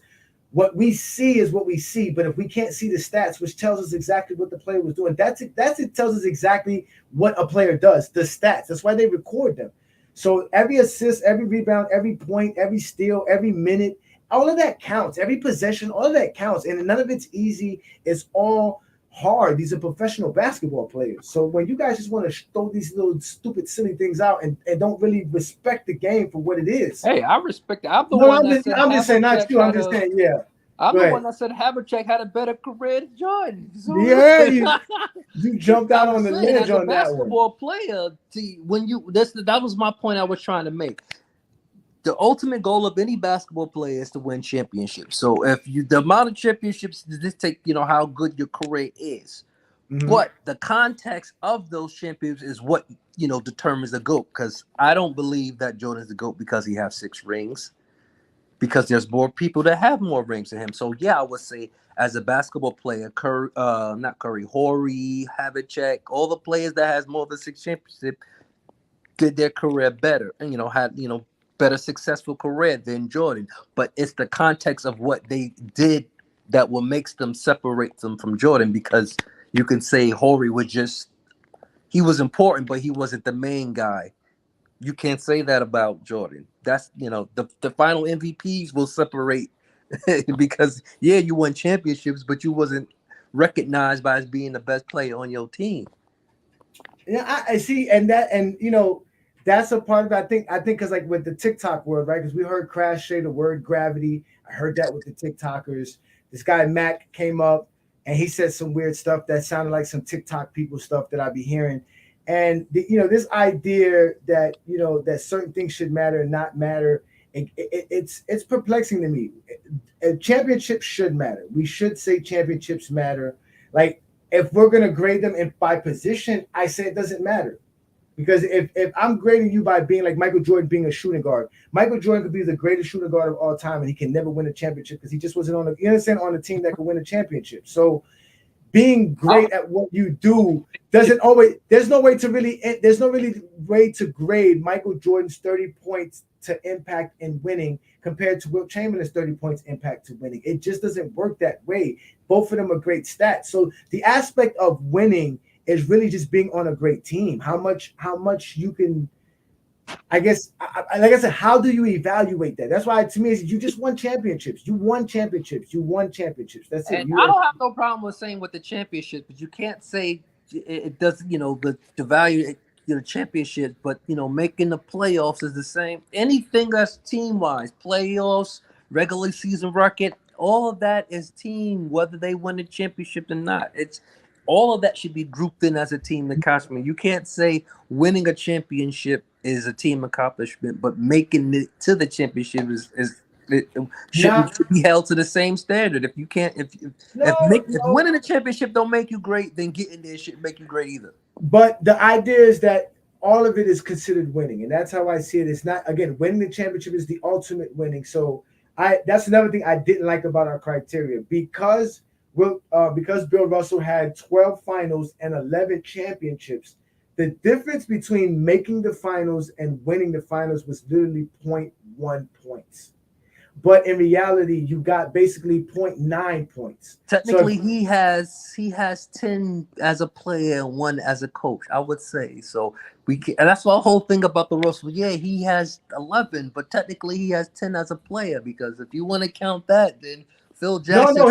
what we see is what we see. But if we can't see the stats, which tells us exactly what the player was doing, it tells us exactly what a player does. The stats. That's why they record them. So every assist, every rebound, every point, every steal, every minute, all of that counts. Every possession, all of that counts. And none of it's easy. It's all hard. These are professional basketball players. So when you guys just want to throw these little stupid, silly things out and don't really respect the game for what it is. Hey, I respect it. I'm the one that said I'm just saying, not you. I'm just saying, yeah. I'm the one that said Havlicek had a better career than Jordan. So, yeah, you jumped out on the ledge on that one. As a basketball player, that was my point I was trying to make. The ultimate goal of any basketball player is to win championships. So the amount of championships dictate, how good your career is. Mm-hmm. But the context of those championships is what, determines the GOAT. Because I don't believe that Jordan's the GOAT because he has 6 rings. Because there's more people that have more rings than him. So yeah, I would say as a basketball player, Horry, Havlicek, all the players that has more than 6 championships did their career better and had better successful career than Jordan. But it's the context of what they did that will makes them separate them from Jordan, because you can say Horry he was important, but he wasn't the main guy. You can't say that about Jordan. That's the final MVPs will separate because you won championships, but you wasn't recognized by as being the best player on your team. Yeah, I see, and that's a part of it. I think because like with the TikTok world, right? Because we heard Crash say the word gravity. I heard that with the TikTokers. This guy Mac came up and he said some weird stuff that sounded like some TikTok people stuff that I be hearing. And this idea that that certain things should matter and not matter, it's perplexing to me. Championships should matter. We should say championships matter. Like if we're gonna grade them by position, I say it doesn't matter. Because if I'm grading you by being like Michael Jordan being a shooting guard, Michael Jordan could be the greatest shooting guard of all time, and he can never win a championship because he just wasn't on the team that could win a championship. So being great at what you do doesn't always. There's no way to grade Michael Jordan's 30 points to impact in winning compared to Wilt Chamberlain's 30 points impact to winning. It just doesn't work that way. Both of them are great stats. So the aspect of winning is really just being on a great team. How much you can, I guess, like I said, how do you evaluate that? That's why to me, you just won championships. You won championships. That's it. And I don't have no problem with saying with the championship, but you can't say it doesn't, the value, championship, but, making the playoffs is the same. Anything that's team-wise, playoffs, regular season record, all of that is team, whether they win the championship or not. All of that should be grouped in as a team accomplishment. You can't say winning a championship is a team accomplishment, but making it to the championship should be held to the same standard. If you can't, if winning a championship don't make you great, then getting there shouldn't make you great either. But the idea is that all of it is considered winning, and that's how I see it. It's not, again, winning the championship is the ultimate winning. So that's another thing I didn't like about our criteria, because Bill Russell had 12 finals and 11 championships. The difference between making the finals and winning the finals was literally 0.1 points. But in reality, you got basically 0.9 points. Technically, he has 10 as a player and 1 as a coach, I would say. So and that's the whole thing about the Russell. Yeah, he has 11, but technically he has 10 as a player, because if you want to count that, then Phil Jackson.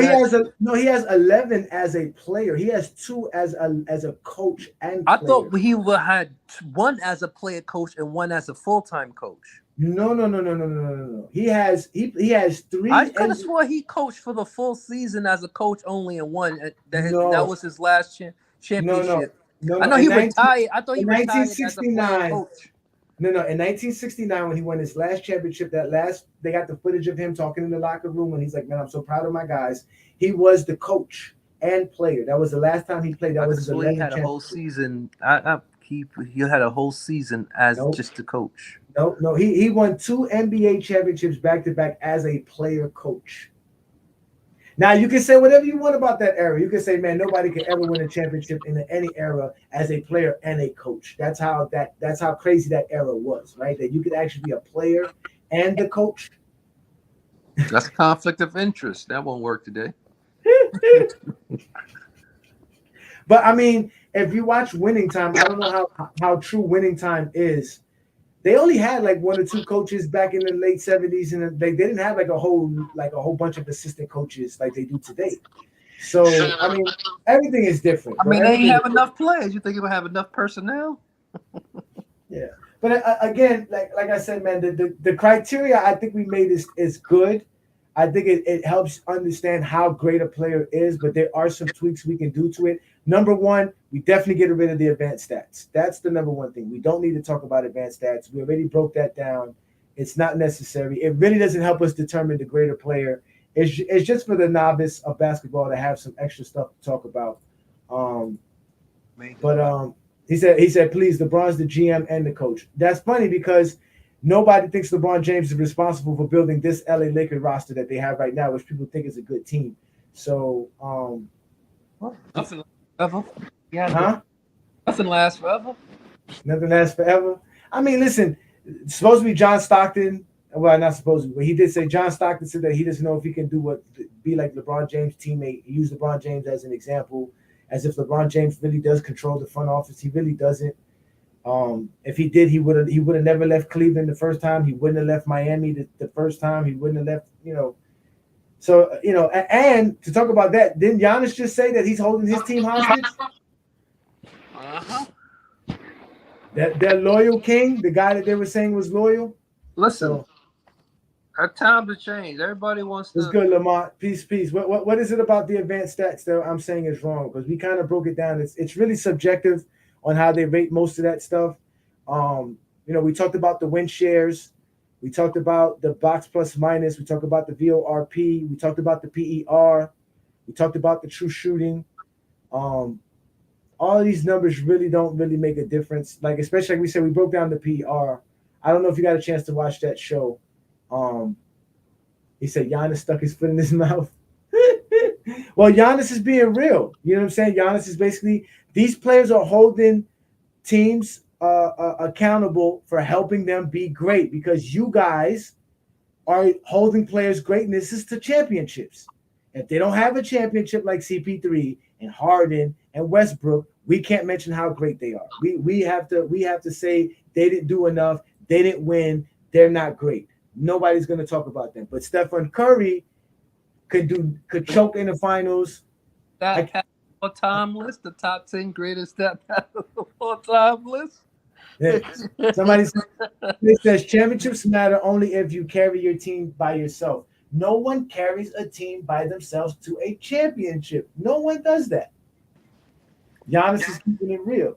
He has 11 as a player. He has 2 as a coach and player. I thought he had 1 as a player coach and 1 as a full-time coach. No. He has 3. I could have swore he coached for the full season as a coach only, and 1 that was his last championship. No. I know he retired. I thought he retired as a player coach. No. In 1969, when he won his last championship, they got the footage of him talking in the locker room, and he's like, "Man, I'm so proud of my guys." He was the coach and player. That was the last time he played. That was his 11th he had a whole season. He had a whole season as just the coach. No. He won 2 NBA championships back to back as a player coach. Now you can say whatever you want about that era. You can say, man, nobody can ever win a championship in any era as a player and a coach. That's how crazy that era was, right? That you could actually be a player and the coach. That's conflict of interest. That won't work today. But I mean, if you watch Winning Time, I don't know how true Winning Time is. They only had like one or two coaches back in the late 70s, and they didn't have like a whole bunch of assistant coaches like they do today. So I mean, everything is different. I mean, they ain't have enough players. You think it would have enough personnel? Yeah, but again, like I said, man, the criteria I think we made is good. I think it helps understand how great a player is, but there are some tweaks we can do to it. Number one, we definitely get rid of the advanced stats. That's the number one thing. We don't need to talk about advanced stats. We already broke that down. It's not necessary. It really doesn't help us determine the greater player. It's just for the novice of basketball to have some extra stuff to talk about. He said, please, LeBron's the GM and the coach. That's funny because nobody thinks LeBron James is responsible for building this LA Lakers roster that they have right now, which people think is a good team. So, nothing ever. Yeah. Huh? Nothing lasts forever. Nothing lasts forever. I mean, listen, it's supposed to be John Stockton. Well, not supposed to, but he did say John Stockton said that he doesn't know if he can be like LeBron James' teammate. He used LeBron James as an example, as if LeBron James really does control the front office. He really doesn't. If he did, he would have never left Cleveland the first time. He wouldn't have left Miami the first time. He wouldn't have left, So, and to talk about that, didn't Giannis just say that he's holding his team hostage? Uh-huh. That loyal king, the guy that they were saying was loyal. Listen, our time to change. Everybody wants to. It's good, Lamont. Peace. What is it about the advanced stats that I'm saying is wrong? Because we kind of broke it down. It's really subjective on how they rate most of that stuff. We talked about the win shares. We talked about the box plus minus. We talked about the VORP. We talked about the PER. We talked about the true shooting. All of these numbers really don't make a difference. Like, especially like we said, we broke down the PER. I don't know if you got a chance to watch that show. He said Giannis stuck his foot in his mouth. Well, Giannis is being real. You know what I'm saying? Giannis is basically, these players are holding teams accountable for helping them be great because you guys are holding players' greatnesses to championships. If they don't have a championship like CP3 and Harden and Westbrook, we can't mention how great they are. We have to say they didn't do enough, they didn't win, they're not great. Nobody's going to talk about them. But Stephen Curry could choke in the finals. That all-time list, the top 10 greatest all-time list. Somebody says championships matter only if you carry your team by yourself. No one carries a team by themselves to a championship. No one does that. Giannis is keeping it real.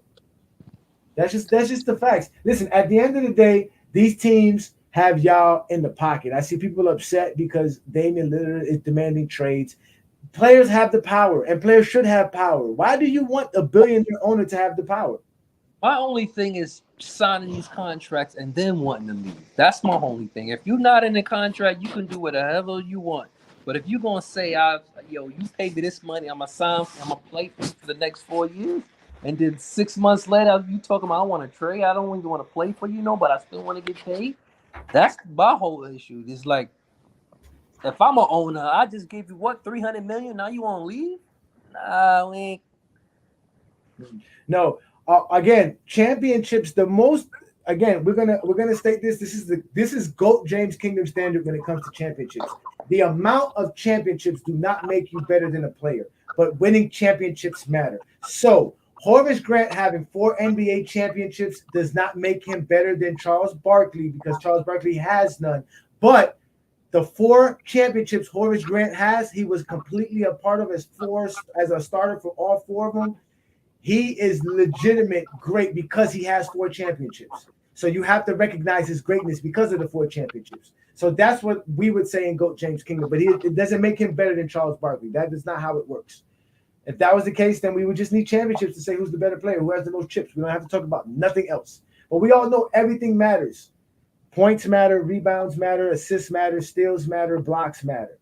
That's just the facts. Listen, at the end of the day, these teams have y'all in the pocket. I see people upset because Damian Lillard is demanding trades. Players have the power, and players should have power. Why do you want a billionaire owner to have the power? My only thing is signing these contracts and then wanting to leave. That's my only thing. If you're not in the contract, you can do whatever you want. But if you're gonna say, you pay me this money, I'm gonna play for you for the next 4 years, and then 6 months later, you talking about I want to trade, I don't even want to play for you, but I still want to get paid. That's my whole issue. It's like, if I'm an owner, I just gave you $300 million. Now you want to leave? Nah, we ain't. No. Again, championships. The most. Again, we're gonna state this. This is GOAT James Kingdom standard when it comes to championships. The amount of championships do not make you better than a player, but winning championships matter. So Horace Grant having 4 NBA championships does not make him better than Charles Barkley because Charles Barkley has none. But the 4 championships Horace Grant has, he was completely a part of as a starter for all 4 of them. He is legitimate great because he has 4 championships. So you have to recognize his greatness because of the 4 championships. So that's what we would say in GOAT James Kingdom. But it doesn't make him better than Charles Barkley. That is not how it works. If that was the case, then we would just need championships to say who's the better player, who has the most chips. We don't have to talk about nothing else. But we all know everything matters. Points matter, rebounds matter, assists matter, steals matter, blocks matter.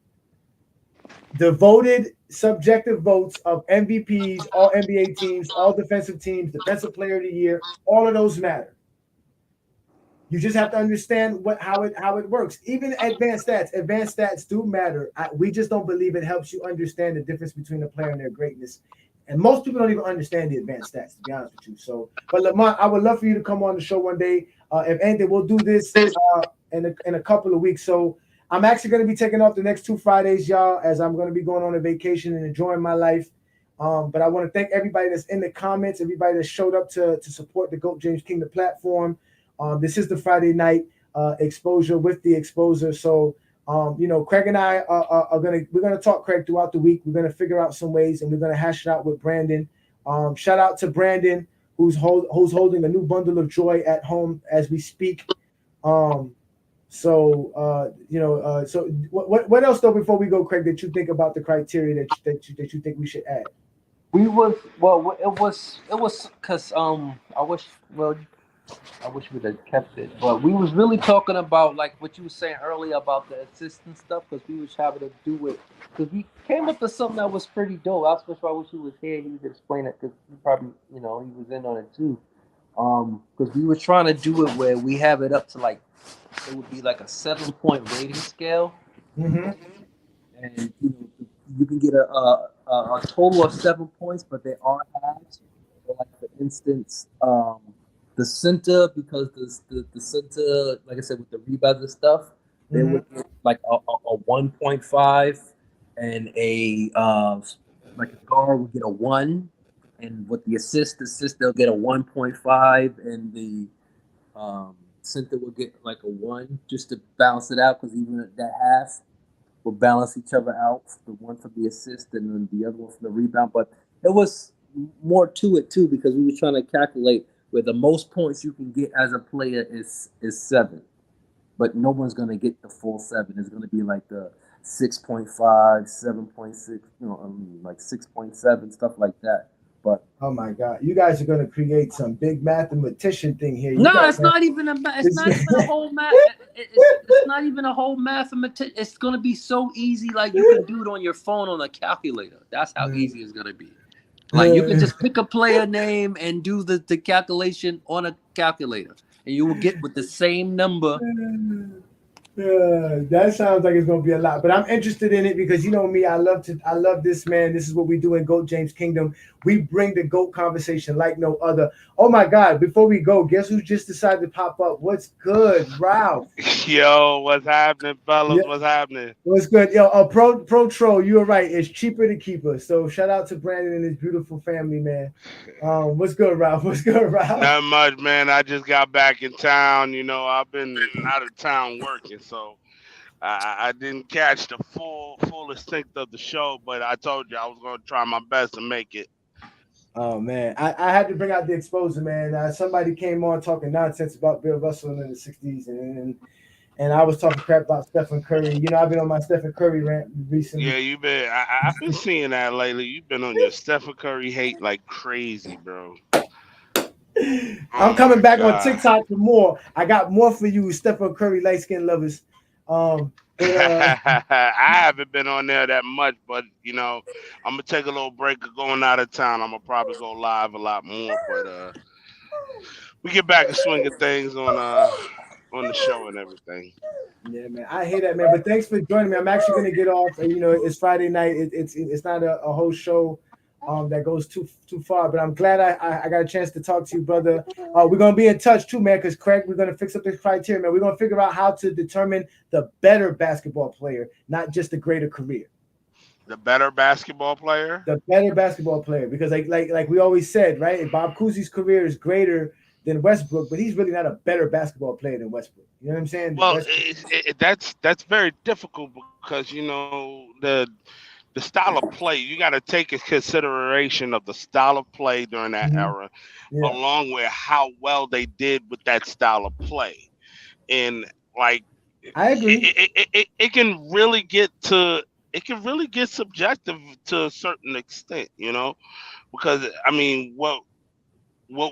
Devoted subjective votes of MVPs, all NBA teams, all defensive teams, defensive player of the year, all of those matter. You just have to understand how it works. Even advanced stats do matter. We just don't believe it helps you understand the difference between a player and their greatness. And most people don't even understand the advanced stats, to be honest with you. So, but Lamont, I would love for you to come on the show one day. If anything, we'll do this in a couple of weeks. So I'm actually going to be taking off the next 2 Fridays, y'all, as I'm going to be going on a vacation and enjoying my life. But I want to thank everybody that's in the comments, everybody that showed up to support the GOAT James Kingdom platform. This is the Friday night exposure with the exposer. So, Craig and I we're gonna talk, Craig, throughout the week. We're gonna figure out some ways, and we're gonna hash it out with Brandon. Shout out to Brandon, who's holding a new bundle of joy at home as we speak. So what else though before we go, Craig, that you think about the criteria that you think we should add? It was because I wish we'd have kept it, but we was really talking about like what you were saying earlier about the assistant stuff, because we was having to do it, because we came up with something that was pretty dope. That's why I wish he was here. He could explain it, because he probably he was in on it too. Because we were trying to do it where we have it up to like it would be like a 7-point rating scale, Mm-hmm. and you can get a total of 7 points, but there are halves. So like for instance, the center, because the center, like I said, with the rebounds and stuff, they would get like a 1.5, and a like a guard would get a 1, and with the assist they'll get a 1.5, and the center will get like a 1 just to balance it out, because even at that half will balance each other out. The one for the assist and then the other one for the rebound. But it was more to it too, because we were trying to calculate where the most points you can get as a player is 7, but no one's gonna get the full 7. It's gonna be like the 6.5, 7.6, like 6.7, stuff like that. But oh my God, you guys are gonna create some big mathematician thing here. It's not even a whole math. It's not even a whole mathematician. It's gonna be so easy, like you can do it on your phone on a calculator. That's how easy it's gonna be. Like you can just pick a player name and do the calculation on a calculator, and you will get with the same number. That sounds like it's gonna be a lot, but I'm interested in it because you know me, I love this, man. This is what we do in GOAT James Kingdom. We bring the GOAT conversation like no other. Oh my God! Before we go, guess who just decided to pop up? What's good, Ralph? Yo, what's happening, fellas? Yeah. What's happening? What's good? Yo, pro troll, you were right. It's cheaper to keep us. So shout out to Brandon and his beautiful family, man. What's good, Ralph? What's good, Ralph? Not much, man. I just got back in town. I've been out of town working, so I didn't catch the full extent of the show. But I told you I was going to try my best to make it. Oh man, I had to bring out the exposure, man. Somebody came on talking nonsense about Bill Russell in the '60s, and I was talking crap about Stephen Curry. I've been on my Stephen Curry rant recently. Yeah, you've been. I've been seeing that lately. You've been on your Stephen Curry hate like crazy, bro. I'm coming back on TikTok for more. I got more for you, Stephen Curry light skin lovers. I haven't been on there that much, but I'm gonna take a little break of going out of town. I'm gonna probably go live a lot more, but we get back to swinging things on the show and everything. Yeah, man, I hear that, man. But thanks for joining me. I'm actually gonna get off. It's Friday night. It's not a whole show that goes too far. But I'm glad I got a chance to talk to you, brother. We're gonna be in touch too, man. Because Craig, we're gonna fix up this criteria, man. We're gonna figure out how to determine the better basketball player, not just the greater career. The better basketball player. The better basketball player, because like we always said, right? Bob Cousy's career is greater than Westbrook, but he's really not a better basketball player than Westbrook. You know what I'm saying? Well, that's very difficult because the style of play, you got to take in consideration of the style of play during that era, along with how well they did with that style of play, and like I agree. It can really get subjective to a certain extent, because I mean what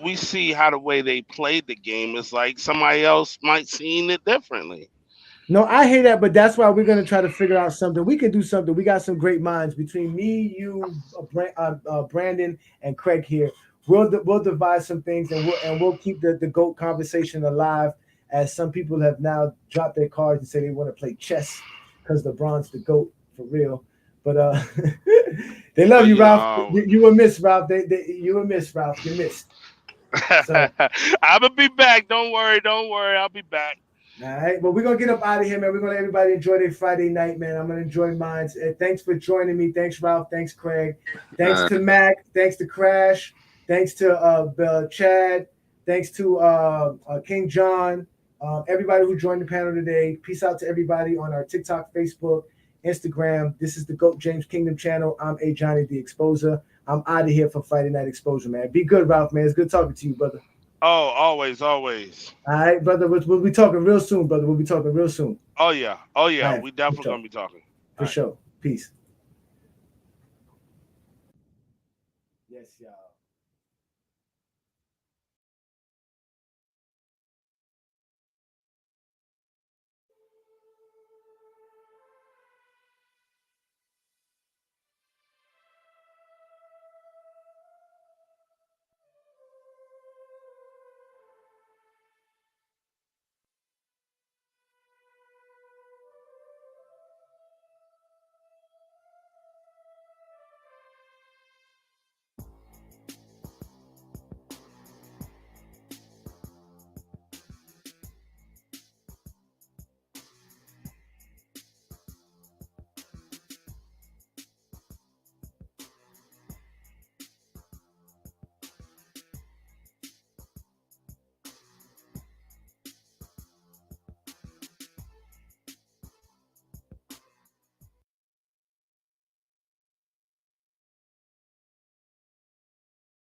we see, how the way they played the game is like somebody else might see it differently. No, I hear that, but that's why we're gonna try to figure out something. We can do something. We got some great minds between me, you, Brandon, and Craig here. We'll devise some things, and we'll keep the GOAT conversation alive. As some people have now dropped their cards and say they want to play chess because LeBron's the GOAT for real. But they love you, Ralph. You were missed, Ralph. You were missed, Ralph. You missed. So I'm gonna be back. Don't worry. I'll be back. All right, well, we're gonna get up out of here, man. We're gonna let everybody enjoy their Friday night, man. I'm gonna enjoy mine. Thanks for joining me. Thanks, Ralph. Thanks, Craig. Thanks to Mac. Thanks to Crash. Thanks to Chad. Thanks to King John. Everybody who joined the panel today. Peace out to everybody on our TikTok, Facebook, Instagram. This is the GOAT James Kingdom channel. I'm Ajani the Exposer. I'm out of here for Friday Night Exposure, man. Be good, Ralph, man. It's good talking to you, brother. Oh, always. All right, brother. We'll be talking real soon, brother. We'll be talking real soon. Oh yeah. Right, we definitely gonna be talking. For sure. Peace. Yes, y'all.